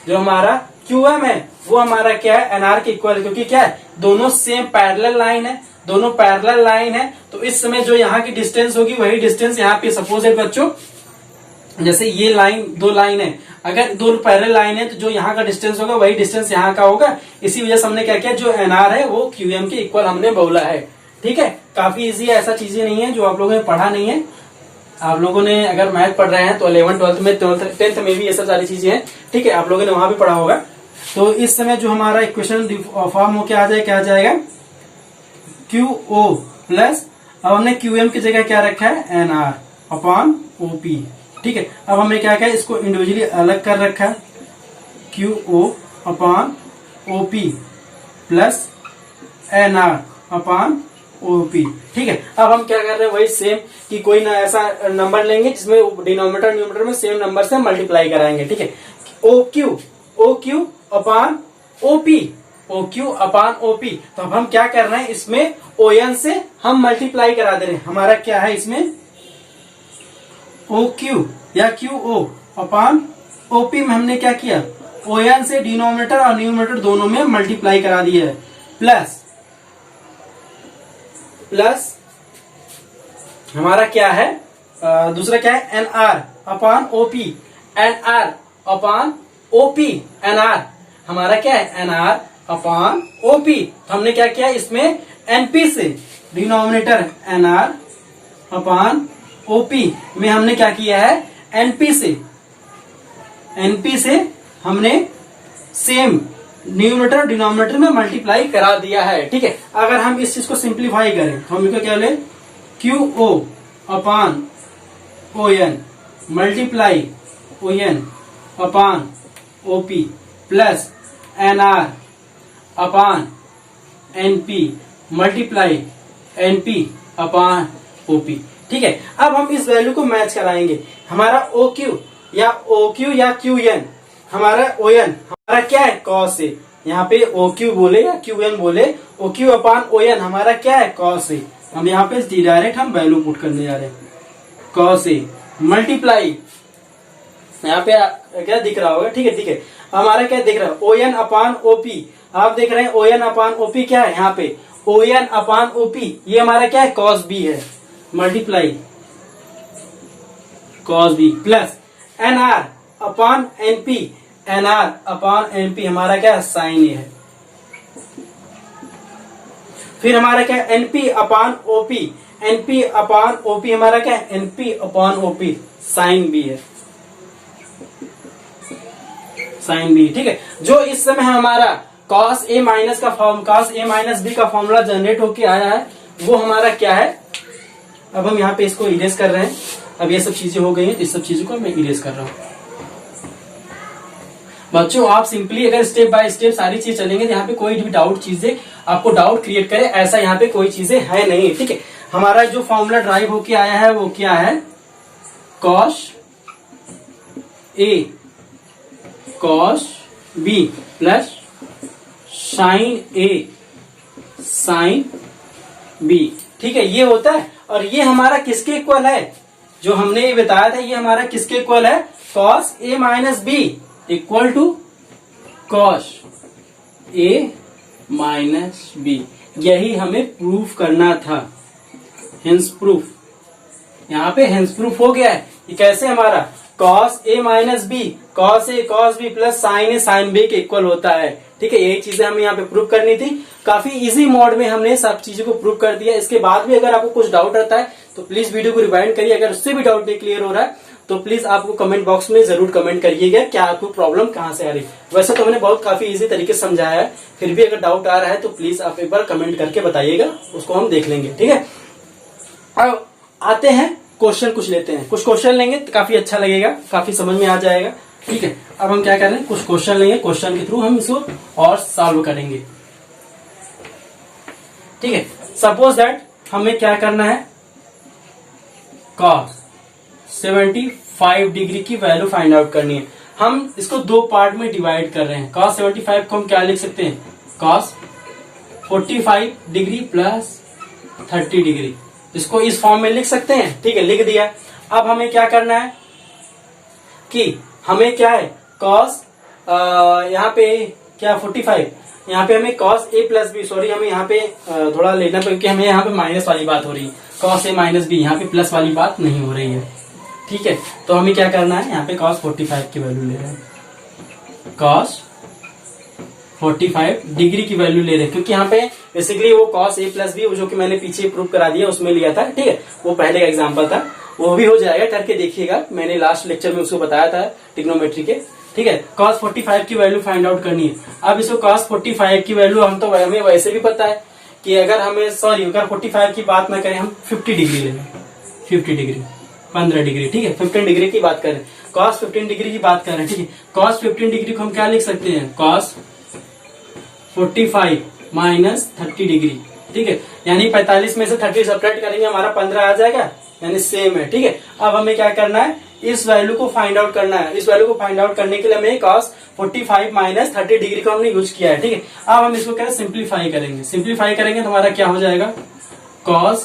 Speaker 1: जो हमारा क्यूएम है वो हमारा क्या है एनआर के इक्वल है, क्योंकि क्या है दोनों सेम पैरेलल लाइन है, दोनों पैरेलल लाइन है। तो इस समय जो यहाँ की डिस्टेंस होगी वही डिस्टेंस यहाँ पे सपोज है बच्चों, जैसे ये लाइन दो लाइन है, अगर दो पैरेलल लाइन है तो जो यहाँ का डिस्टेंस होगा वही डिस्टेंस यहाँ का होगा। इसी वजह से हमने क्या किया जो एनआर है वो क्यूएम के इक्वल हमने बोला है, ठीक है। काफी इजी है, ऐसा चीजें नहीं है जो आप लोगों ने पढ़ा नहीं है। आप लोगों ने अगर मैथ पढ़ रहे हैं तो 11th 12th में 10th में भी ये सब सारी चीजें हैं, ठीक है। आप लोगों ने वहां भी पढ़ा होगा। तो इस समय जो हमारा इक्वेशन फॉर्म हो क्या आ जाएगा क्यू ओ प्लस, अब हमने क्यू एम की जगह क्या रखा है एन आर अपॉन ओपी, ठीक है। अब हमने क्या किया इसको इंडिविजुअली अलग कर रखा है Q O upon OP plus N R upon OP. ठीक है, अब हम क्या कर रहे हैं, वही सेम कि कोई ना ऐसा नंबर लेंगे जिसमें डिनोमिनेटर न्यूमरेटर में सेम नंबर से मल्टीप्लाई कराएंगे। ठीक है, ओ क्यू अपान ओपी, ओ क्यू अपान ओपी। तो अब हम क्या कर रहे हैं, इसमें ओ एन से हम मल्टीप्लाई करा दे रहे हैं। हमारा क्या है इसमें, ओ क्यू या क्यू ओ अपान ओपी में हमने क्या किया, ओ एन से डिनोमिनेटर और न्यूमरेटर दोनों में मल्टीप्लाई करा दिया है, प्लस हमारा क्या है, दूसरा क्या है, एन आर अपान ओपी, एन आर अपान ओपी, एन आर हमारा क्या है, एन आर अपान ओपी। तो हमने क्या किया, इसमें एनपी से डिनोमिनेटर एन आर अपान ओपी में हमने क्या किया है, एनपी से हमने सेम न्यूमरेटर डिनोमिनेटर में मल्टीप्लाई करा दिया है। ठीक है, अगर हम इस चीज को सिंप्लीफाई करें तो हम क्या बोले, Q O upon O N multiply O N upon OP plus N R upon NP multiply NP upon OP. ठीक है, अब हम इस वैल्यू को मैच कराएंगे। हमारा ओ क्यू या क्यू एन, हमारा ओ एन हमारा क्या है, कॉस ए। यहाँ पे ओ क्यू बोले या क्यू एन बोले, ओ क्यू अपान ओ एन हमारा क्या है, कॉस ए। हम यहाँ पे डायरेक्ट हम वैल्यू पुट करने जा रहे हैं, कॉस ए मल्टीप्लाई, यहाँ पे क्या दिख रहा होगा, ठीक है, हमारा क्या दिख रहा है, ओ एन अपान ओपी। आप देख रहे हैं ओ एन अपान ओपी क्या है, यहाँ पे ओ एन अपान ओपी ये हमारा क्या है, कॉस बी है, multiply cos B plus N R upon NP, N R upon NP हमारा क्या है, साइन ए है। फिर हमारा क्या है, NP upon OP, NP upon OP हमारा क्या है, NP upon OP sine B है, साइन बी। ठीक है, जो इस समय हमारा कॉस ए माइनस बी का फॉर्मूला जनरेट होके आया है, वो हमारा क्या है। अब हम यहाँ पे इसको इरेज कर रहे हैं। अब ये सब चीजें हो गई हैं, इस सब चीजों को मैं इरेज कर रहा हूं। बच्चों आप सिंपली अगर स्टेप बाय स्टेप सारी चीज चलेंगे तो यहाँ पे कोई भी डाउट चीजें आपको डाउट क्रिएट करे ऐसा यहाँ पे कोई चीजें है नहीं। ठीक है, हमारा जो फॉर्मूला ड्राइव होके आया है वो क्या है, cos A cos B plus sine A sine B. ठीक है, ये होता है। और ये हमारा किसके इक्वल है, जो हमने ये बताया था, ये हमारा किसके इक्वल है, cos A minus B equal to cos A minus B. यही हमें प्रूफ करना था, हेंस प्रूफ। यहाँ पे हेंस प्रूफ हो गया है। ये कैसे, हमारा cos A minus B cos A cos B plus sine A sine B के इक्वल होता है। ठीक है, यही चीजें हमें यहाँ पे प्रूफ करनी थी। काफी इजी मोड में हमने सब चीजों को प्रूफ कर दिया। इसके बाद भी अगर आपको कुछ डाउट रहता है तो प्लीज वीडियो को रिवाइंड करिए। अगर उससे भी डाउट नहीं क्लियर हो रहा है तो प्लीज आपको कमेंट बॉक्स में जरूर कमेंट करिएगा क्या आपको प्रॉब्लम कहाँ से आ रही है। वैसे तो मैंने बहुत काफी इजी तरीके से समझाया है, फिर भी अगर डाउट आ रहा है तो प्लीज आप एक बार कमेंट करके बताइएगा, उसको हम देख लेंगे। ठीक है, अब आते हैं क्वेश्चन कुछ लेते हैं। कुछ क्वेश्चन लेंगे तो काफी अच्छा लगेगा, काफी समझ में आ जाएगा। ठीक है, अब हम क्या कर रहे हैं, कुछ क्वेश्चन लेंगे, क्वेश्चन के थ्रू हम इसको और सॉल्व करेंगे। ठीक है, सपोज दैट हमें क्या करना है, cos 75 डिग्री की वैल्यू फाइंड आउट करनी है। हम इसको दो पार्ट में डिवाइड कर रहे हैं। cos 75 को हम क्या लिख सकते हैं, cos 45 डिग्री प्लस 30 डिग्री, इसको इस फॉर्म में लिख सकते हैं। ठीक है, लिख दिया। अब हमें क्या करना है कि हमें क्या है, cos यहाँ पे क्या 45, यहाँ पे हमें cos a plus B, sorry हमें यहाँ पे थोड़ा लेना पड़ेगा क्योंकि हमें यहाँ पे माइनस वाली बात हो रही है। cos a माइनस बी, यहाँ पे प्लस वाली बात नहीं हो रही है। ठीक है, तो हमें क्या करना है, यहाँ पे cos 45 की वैल्यू ले रहे हैं, cos 45 डिग्री की वैल्यू ले रहे हैं, क्योंकि यहाँ पे बेसिकली वो cos a प्लस बी जो कि मैंने पीछे प्रूव करा दिया उसमें लिया था। ठीक है, वो पहले का एग्जाम्पल था, वो भी हो जाएगा, करके देखिएगा। मैंने लास्ट लेक्चर में उसको बताया था ट्रिग्नोमेट्री के। ठीक है, cos 45 की वैल्यू फाइंड आउट करनी है। अब इसको cos 45 की वैल्यू हम तो हमें वैसे भी पता है कि अगर हमें अगर 45 की बात ना करें, हम 50 डिग्री ले लें, 50 डिग्री 15 डिग्री। ठीक है, 15 डिग्री की बात करें, cos 15 डिग्री की बात कर रहे हैं। ठीक है, cos 15 डिग्री को हम क्या लिख सकते हैं, cos 45 माइनस 30 डिग्री। ठीक है, यानी 45 में से 30 सब्ट्रैक्ट करेंगे हमारा 15 आ जाएगा, यानी सेम है। ठीक है, अब हमें क्या करना है, इस वैल्यू को फाइंड आउट करना है। इस वैल्यू को फाइंड आउट करने के लिए हमें cos 45 माइनस 30 डिग्री को हमने यूज किया है। ठीक है, अब हम इसको क्या सिंप्लीफाई करेंगे। सिंप्लीफाई करेंगे तो हमारा क्या हो जाएगा, cos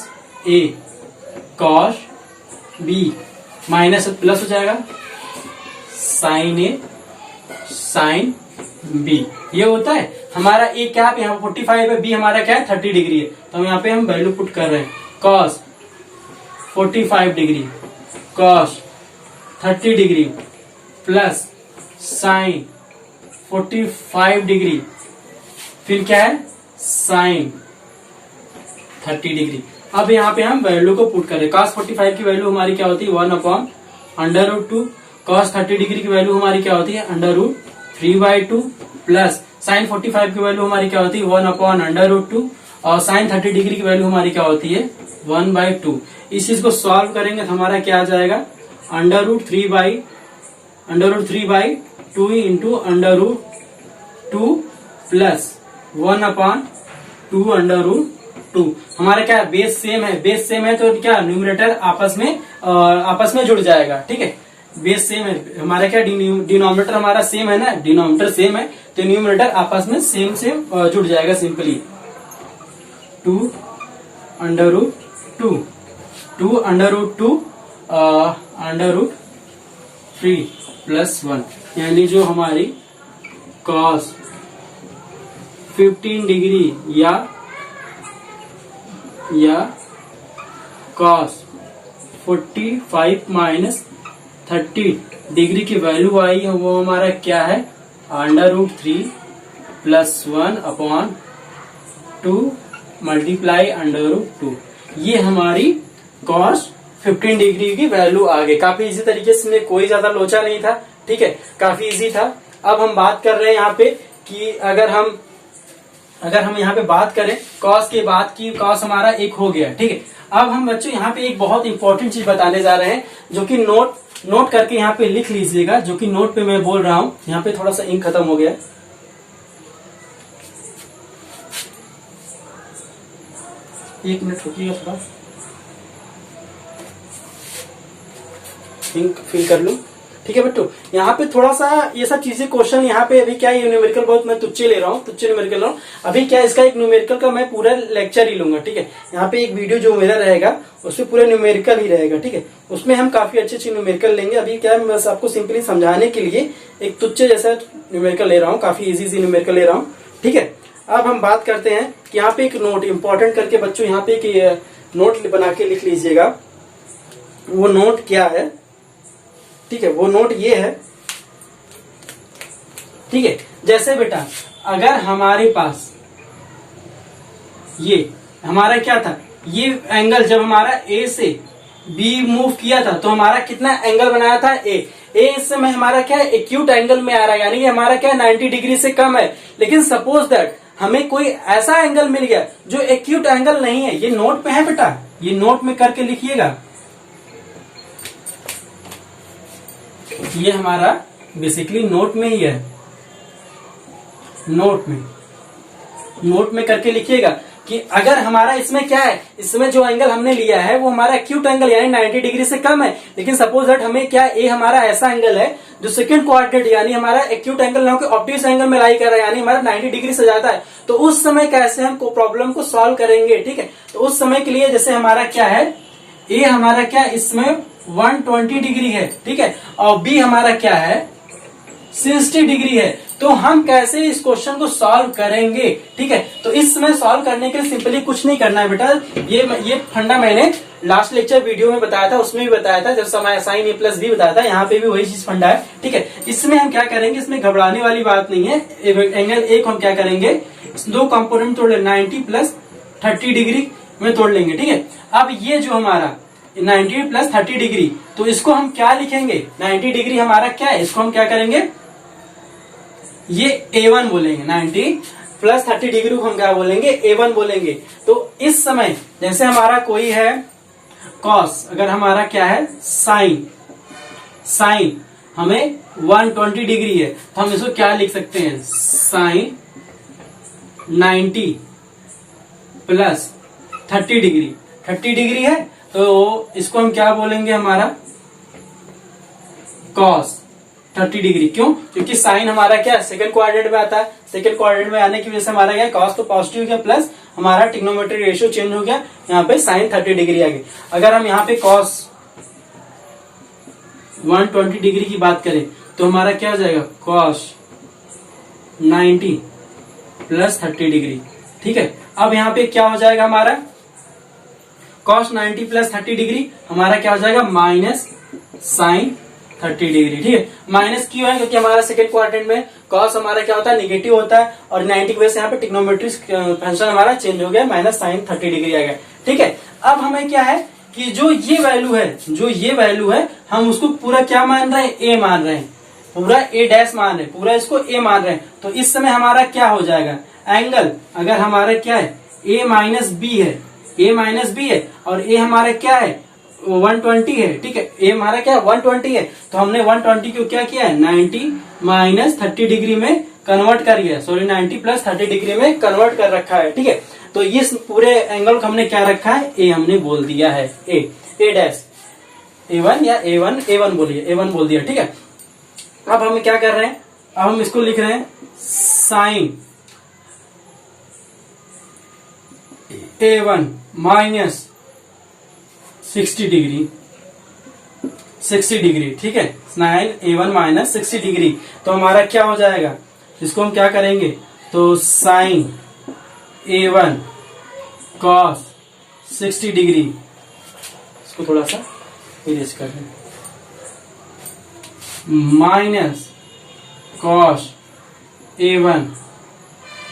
Speaker 1: A cos B minus plus हो जाएगा sin A sin B। ये होता है हमारा A क्या है, यहाँ 45 है, B हमारा क्या है 30 डिग्री है, तो हम यहाँ पे हम वैल्यू पुट कर रहे हैं cos 45 degree cos 30 degree plus sin 45 degree, फिर क्या है sin 30 डिग्री। अब यहाँ पे हम वैल्यू को पुट करें। cos 45 की वैल्यू हमारी क्या होती है 1/√2, cos 30 डिग्री की वैल्यू हमारी क्या होती है √3/2 प्लस sin 45 की वैल्यू हमारी क्या होती है 1/√2 और sin 30 डिग्री की वैल्यू हमारी क्या होती है 1/2। इस चीज को सॉल्व करेंगे तो हमारा क्या आ जाएगा √3/2 इंटू √2 प्लस 1/2 हमारा क्या बेस सेम है, बेस सेम है तो क्या न्यूमरेटर आपस में जुड़ जाएगा। ठीक है, बेस सेम है हमारा, क्या डिनोमिनेटर हमारा सेम है ना, डिनोमिनेटर सेम है तो न्यूमरेटर आपस में सेम जुड़ जाएगा। सिंपली 2√3 प्लस 1, यानी जो हमारी cos 15 डिग्री या cos 45 माइनस 30 डिग्री की वैल्यू आई है वो हमारा क्या है √3 प्लस 1/2 मल्टीप्लाई √2। ये हमारी cos 15 डिग्री की वैल्यू आ गई। काफी इजी तरीके से, कोई ज्यादा लोचा नहीं था। ठीक है, काफी इजी था। अब हम बात कर रहे हैं यहाँ पे कि अगर हम यहाँ पे बात करें cos के बाद की cos हमारा एक हो गया। ठीक है, अब हम बच्चों यहाँ पे एक बहुत इंपॉर्टेंट चीज बताने जा रहे हैं जो कि नोट करके यहाँ पे लिख लीजिएगा, जो कि नोट पे मैं बोल रहा हूँ। यहाँ पे थोड़ा सा इंक खत्म हो गया, एक मिनट रुकिएगा, थोड़ा इंक फिल कर लूं। ठीक है बच्चों, यहाँ पे थोड़ा सा ये सब चीजें क्वेश्चन यहाँ पे अभी क्या है न्यूमेरिकल बहुत मैं तुच्चे ले रहा हूँ, तुच्चे न्यूमेरिकल ले रहा हूँ। अभी क्या इसका एक न्यूमेरिकल का मैं पूरा लेक्चर ही लूंगा। ठीक है, यहाँ पे एक वीडियो जो मेरा रहेगा उसमें पूरा न्यूमेरिकल ही रहेगा। ठीक है, उसमें हम काफी अच्छे न्यूमेरिकल लेंगे। अभी क्या है मैं बस आपको सिंपली समझाने के लिए एक तुच्चे जैसा न्यूमेरिकल ले रहा हूँ, काफी इजी न्यूमेरिकल ले रहा हूँ। ठीक है, अब हम बात करते हैं कि यहाँ पे एक नोट इंपॉर्टेंट करके बच्चों यहाँ पे एक नोट बना के लिख लीजिएगा। वो नोट क्या है, ठीक है, वो नोट ये है। ठीक है, जैसे बेटा अगर हमारे पास ये हमारा क्या था, ये एंगल जब हमारा ए से बी मूव किया था तो हमारा कितना एंगल बनाया था ए इस समय हमारा क्या है एक्यूट एंगल में आ रहा है, यानी कि हमारा क्या 90 डिग्री से कम है। लेकिन सपोज दैट हमें कोई ऐसा एंगल मिल गया जो एक्यूट एंगल नहीं है। ये नोट में है बेटा, ये नोट में करके लिखिएगा। ये हमारा बेसिकली नोट में ही है, नोट में करके लिखिएगा कि अगर हमारा इसमें क्या है, इसमें जो एंगल हमने लिया है वो हमारा एक्यूट एंगल यानी 90 डिग्री से कम है। लेकिन सपोज दैट हमें क्या ए हमारा ऐसा एंगल है जो सेकंड क्वाड्रेंट यानी हमारा एक्यूट एंगल ना होकर ऑब्ट्यूस एंगल में लाई कर रहा है, यानी हमारा 90 डिग्री से ज्यादा है। तो उस समय कैसे हम प्रॉब्लम को सॉल्व करेंगे। ठीक है, तो उस समय के लिए जैसे हमारा क्या है ए हमारा क्या इसमें 120 डिग्री है। ठीक है, और बी हमारा क्या है 60 डिग्री है। तो हम कैसे इस क्वेश्चन को सॉल्व करेंगे। ठीक है, तो इस समय सॉल्व करने के लिए सिंपली कुछ नहीं करना है बेटा। ये फंडा मैंने लास्ट लेक्चर वीडियो में बताया था, उसमें भी बताया था, जब समय साइन ए प्लस बी बताया था, यहाँ पे भी वही चीज फंडा है। ठीक है, इसमें हम क्या करेंगे, इसमें घबराने वाली बात नहीं है। एंगल एक हम क्या करेंगे, दो कंपोनेंट तोड़ लेंगे, 90 प्लस 30 डिग्री में तोड़ लेंगे। ठीक है, अब ये जो हमारा 90 प्लस 30 डिग्री, तो इसको हम क्या लिखेंगे, 90 डिग्री हमारा क्या है, इसको हम क्या करेंगे, ये A1 बोलेंगे। 90 प्लस 30 डिग्री को हम क्या बोलेंगे, A1 बोलेंगे। तो इस समय जैसे हमारा कोई है कॉस, अगर हमारा क्या है साइन हमें 120 डिग्री है, तो हम इसको क्या लिख सकते हैं, साइन 90 प्लस 30 डिग्री, 30 डिग्री है तो इसको हम क्या बोलेंगे, हमारा कॉस 30 डिग्री। क्यों? क्योंकि साइन हमारा क्या है, सेकंड क्वाड्रेंट में आता है, सेकंड क्वाड्रेंट में आने की वजह से हमारा क्या है, कॉस तो पॉजिटिव हो गया, प्लस हमारा ट्रिग्नोमेट्री रेशियो चेंज हो गया, यहाँ पे साइन 30 डिग्री आ गई। अगर हम यहाँ पे कॉस 120 डिग्री की बात करें तो हमारा क्या हो जाएगा, कॉस 90 प्लस 30 डिग्री। ठीक है, अब यहाँ पे क्या हो जाएगा हमारा, कॉस 90 प्लस 30 डिग्री हमारा क्या हो जाएगा, माइनस साइन 30 डिग्री। ठीक है, माइनस क्यों है, क्योंकि हमारा सेकंड क्वाड्रेंट में कॉस हमारा क्या होता है, निगेटिव होता है, और 90 की वजह से यहाँ पे ट्रिग्नोमेट्रिक फंक्शन हमारा चेंज हो गया, माइनस साइन 30 डिग्री आ गया। ठीक है, अब हमें क्या है कि जो ये वैल्यू है हम उसको पूरा क्या मान रहे हैं, ए मान रहे हैं, पूरा ए डैश मान रहे हैं, पूरा इसको ए मान रहे हैं। तो इस समय हमारा क्या हो जाएगा, एंगल अगर हमारा क्या है, ए माइनस बी है, ए माइनस बी है, और ए हमारा क्या है, 120 है। ठीक है, ए हमारा क्या है, 120 है, तो हमने 120 को क्या किया है, 90 माइनस 30 डिग्री में कन्वर्ट कर दिया, सॉरी 90 प्लस 30 डिग्री में कन्वर्ट कर रखा है। ठीक है, तो इस पूरे एंगल को हमने क्या रखा है, ए हमने बोल दिया है, ए डैश, A1 या A1 बोलिए, A1 बोल दिया। ठीक है, अब हम क्या कर रहे हैं, अब हम इसको लिख रहे हैं sign A1 minus 60 degree, 60 degree. ठीक है, साइन A1 माइनस 60 डिग्री, तो हमारा क्या हो जाएगा, इसको हम क्या करेंगे, तो साइन A1 कॉस 60 डिग्री, इसको थोड़ा सा इरेज कर दें, minus cos A1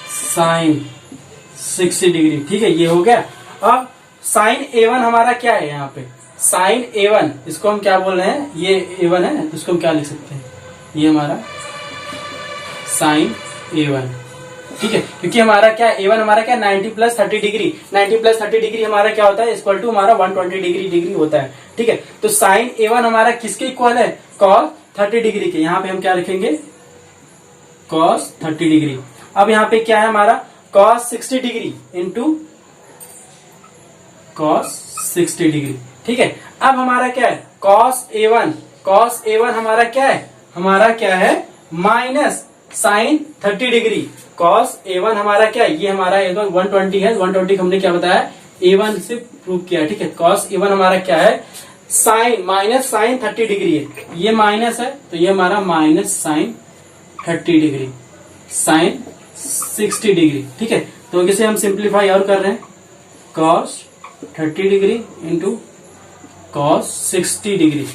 Speaker 1: sign 60 degree. ठीक है, ये हो गया। अब साइन A1 हमारा क्या है, यहाँ पे साइन A1, इसको हम क्या बोल रहे हैं, ये A1 है, तो इसको हम क्या लिख सकते हैं, ये हमारा साइन A1। ठीक है, क्योंकि हमारा क्या A1 हमारा क्या 90 प्लस 30 डिग्री, 90 प्लस 30 डिग्री हमारा क्या होता है, इक्वल टू हमारा 120 डिग्री होता है। ठीक है, तो साइन A1 हमारा किसके इक्वल है, कॉस 30 डिग्री के, यहाँ पे हम क्या लिखेंगे, कॉस 30 डिग्री। अब यहाँ पे क्या है हमारा, cos 60 degree into cos 60 degree. ठीक है, अब हमारा क्या है, कॉस A1 हमारा क्या है, हमारा क्या है, minus sine 30 degree, cos A1 हमारा क्या है, ये हमारा 120 है, 120 को हमने क्या बताया, A1 से प्रूव किया। ठीक है, कॉस A1 हमारा क्या है, साइन माइनस साइन 30 डिग्री है, ये माइनस है, तो ये हमारा minus sine 30 degree, sine 60 degree. ठीक है, तो इसे हम सिंप्लीफाई और कर रहे हैं, cos 30 degree into cos 60 degree,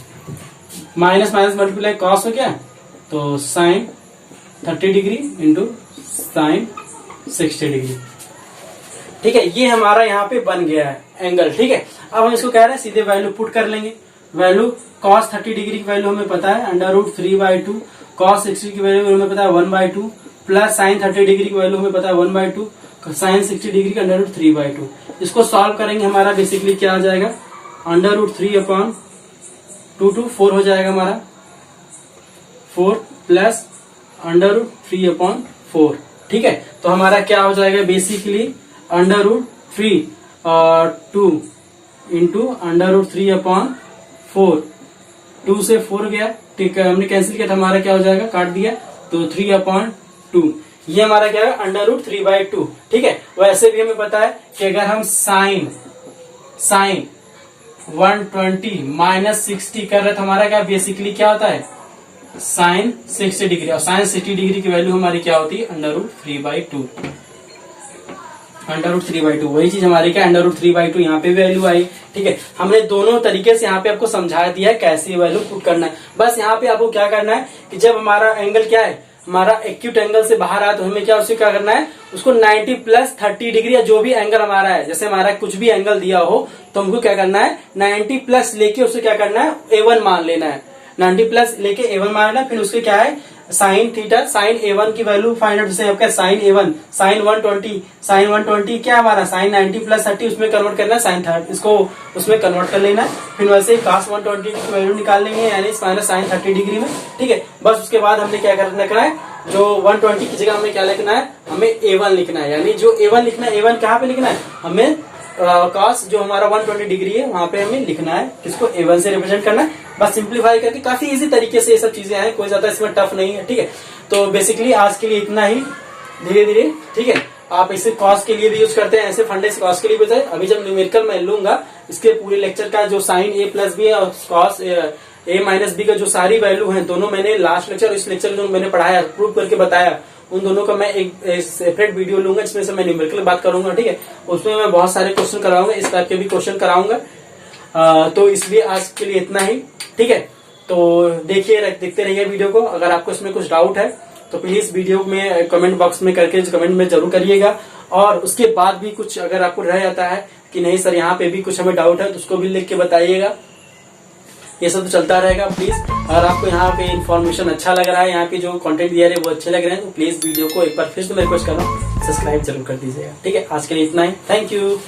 Speaker 1: minus minus multiply cos हो गया, तो sine 30 degree into sine 60 degree. ठीक है, ये हमारा यहाँ पे बन गया है एंगल। ठीक है, अब हम इसको कह रहे हैं सीधे वैल्यू पुट कर लेंगे, वैल्यू कॉस 30 डिग्री की वैल्यू हमें पता है √3/2, कॉस 60 की वैल्यू हमें पता है 1/2, प्लस साइन 30 डिग्री की वैल्यू हमें पता है 1/2, साइन 60 डिग्री का √3/2। इसको सॉल्व करेंगे, हमारा बेसिकली क्या आ जाएगा, √3/2 to 4 हो जाएगा हमारा, 4 प्लस √3/4। ठीक है, तो हमारा क्या हो जाएगा, बेसिकली √3/2 इंटू √3/4, 2 से 4 गया। ठीक है, हमने कैंसिल किया था, हमारा क्या हो जाएगा, काट दिया, तो 3/2, ये हमारा क्या है, √3/2। ठीक है, वैसे भी हमें पता है कि अगर हम साइन 120 माइनस 60 कर रहे तो हमारा क्या बेसिकली क्या होता है, साइन 60 डिग्री, और साइन 60 डिग्री की वैल्यू हमारी क्या होती है, √3/2, √3/2। वही चीज हमारी क्या, √3/2 यहाँ पे वैल्यू आई। ठीक है, हमने दोनों तरीके से यहाँ पे आपको समझा दिया है कैसे वैल्यू पुट करना है। बस यहाँ पे आपको क्या करना है कि जब हमारा एंगल क्या है, हमारा एक्यूट एंगल से बाहर आया, तो हमें क्या उससे क्या करना है, उसको 90 प्लस 30 डिग्री या जो भी एंगल हमारा है, जैसे हमारा कुछ भी एंगल दिया हो, तो हमको क्या करना है, 90 प्लस लेके उससे क्या करना है, A1 मान लेना है, 90 प्लस लेके A1 मान लेना है। फिर उसके क्या है, साइन थीटा, साइन A1 की वैल्यू फाइंड आउट, जैसे आपका साइन A1 साइन 120 क्या हमारा साइन 90 प्लस 30, उसमें कन्वर्ट करना है साइन 30, इसको उसमें कन्वर्ट कर लेना है। फिर वैसे ही cos 120 की वैल्यू निकाल लेंगे, यानी माइनस साइन 30 डिग्री में। ठीक है, बस उसके बाद हमने क्या करना है, जो 120 की जगह हमें क्या लिखना है, हमें A1 लिखना है। यानी जो A1 लिखना है, A1 कहाँ पे लिखना है, हमें कॉस जो हमारा 120 डिग्री है वहां पे हमें लिखना है, किसको A1 से रिप्रेजेंट करना है। बस सिंप्लीफाई करके काफी इजी तरीके से ये सब चीजें हैं, कोई ज्यादा इसमें टफ नहीं है, ठीक है। तो बेसिकली आज के लिए इतना ही, धीरे धीरे, ठीक है। आप इसे कॉस के लिए भी यूज करते हैं, ऐसे फंडे कॉस के लिए भी होता है। अभी जब न्यूमेरिकल मैं लूंगा इसके पूरे लेक्चर का जो साइन A प्लस बी है और कॉस A माइनस बी का जो सारी वैल्यू है, दोनों मैंने लास्ट लेक्चर और इस लेक्चर जो मैंने पढ़ाया, प्रूव करके बताया, उन दोनों का मैं एक सेपरेट वीडियो लूंगा जिसमें से मैं न्यूमेरिकल बात करूंगा, ठीक है। उसमें मैं बहुत सारे क्वेश्चन कराऊंगा, इस टाइप के भी क्वेश्चन कराऊंगा। तो इसलिए आज के लिए इतना ही, ठीक है। तो देखते रहिए वीडियो को। अगर आपको इसमें कुछ डाउट है तो प्लीज वीडियो में कमेंट बॉक्स में करके कमेंट में जरूर करिएगा। और उसके बाद भी कुछ अगर आपको रह जाता है कि नहीं सर यहाँ पे भी कुछ हमें डाउट है, तो उसको भी लिख के बताइएगा। ये सब तो चलता रहेगा प्लीज। अगर आपको यहाँ पे इन्फॉर्मेशन अच्छा लग रहा है, यहाँ पे जो कंटेंट दिया है वो अच्छे लग रहे हैं, तो प्लीज वीडियो को एक बार फिर से मैं रिक्वेस्ट कर रहा हूँ, सब्सक्राइब जरूर कर दीजिएगा, ठीक है। आज के लिए इतना ही, थैंक यू।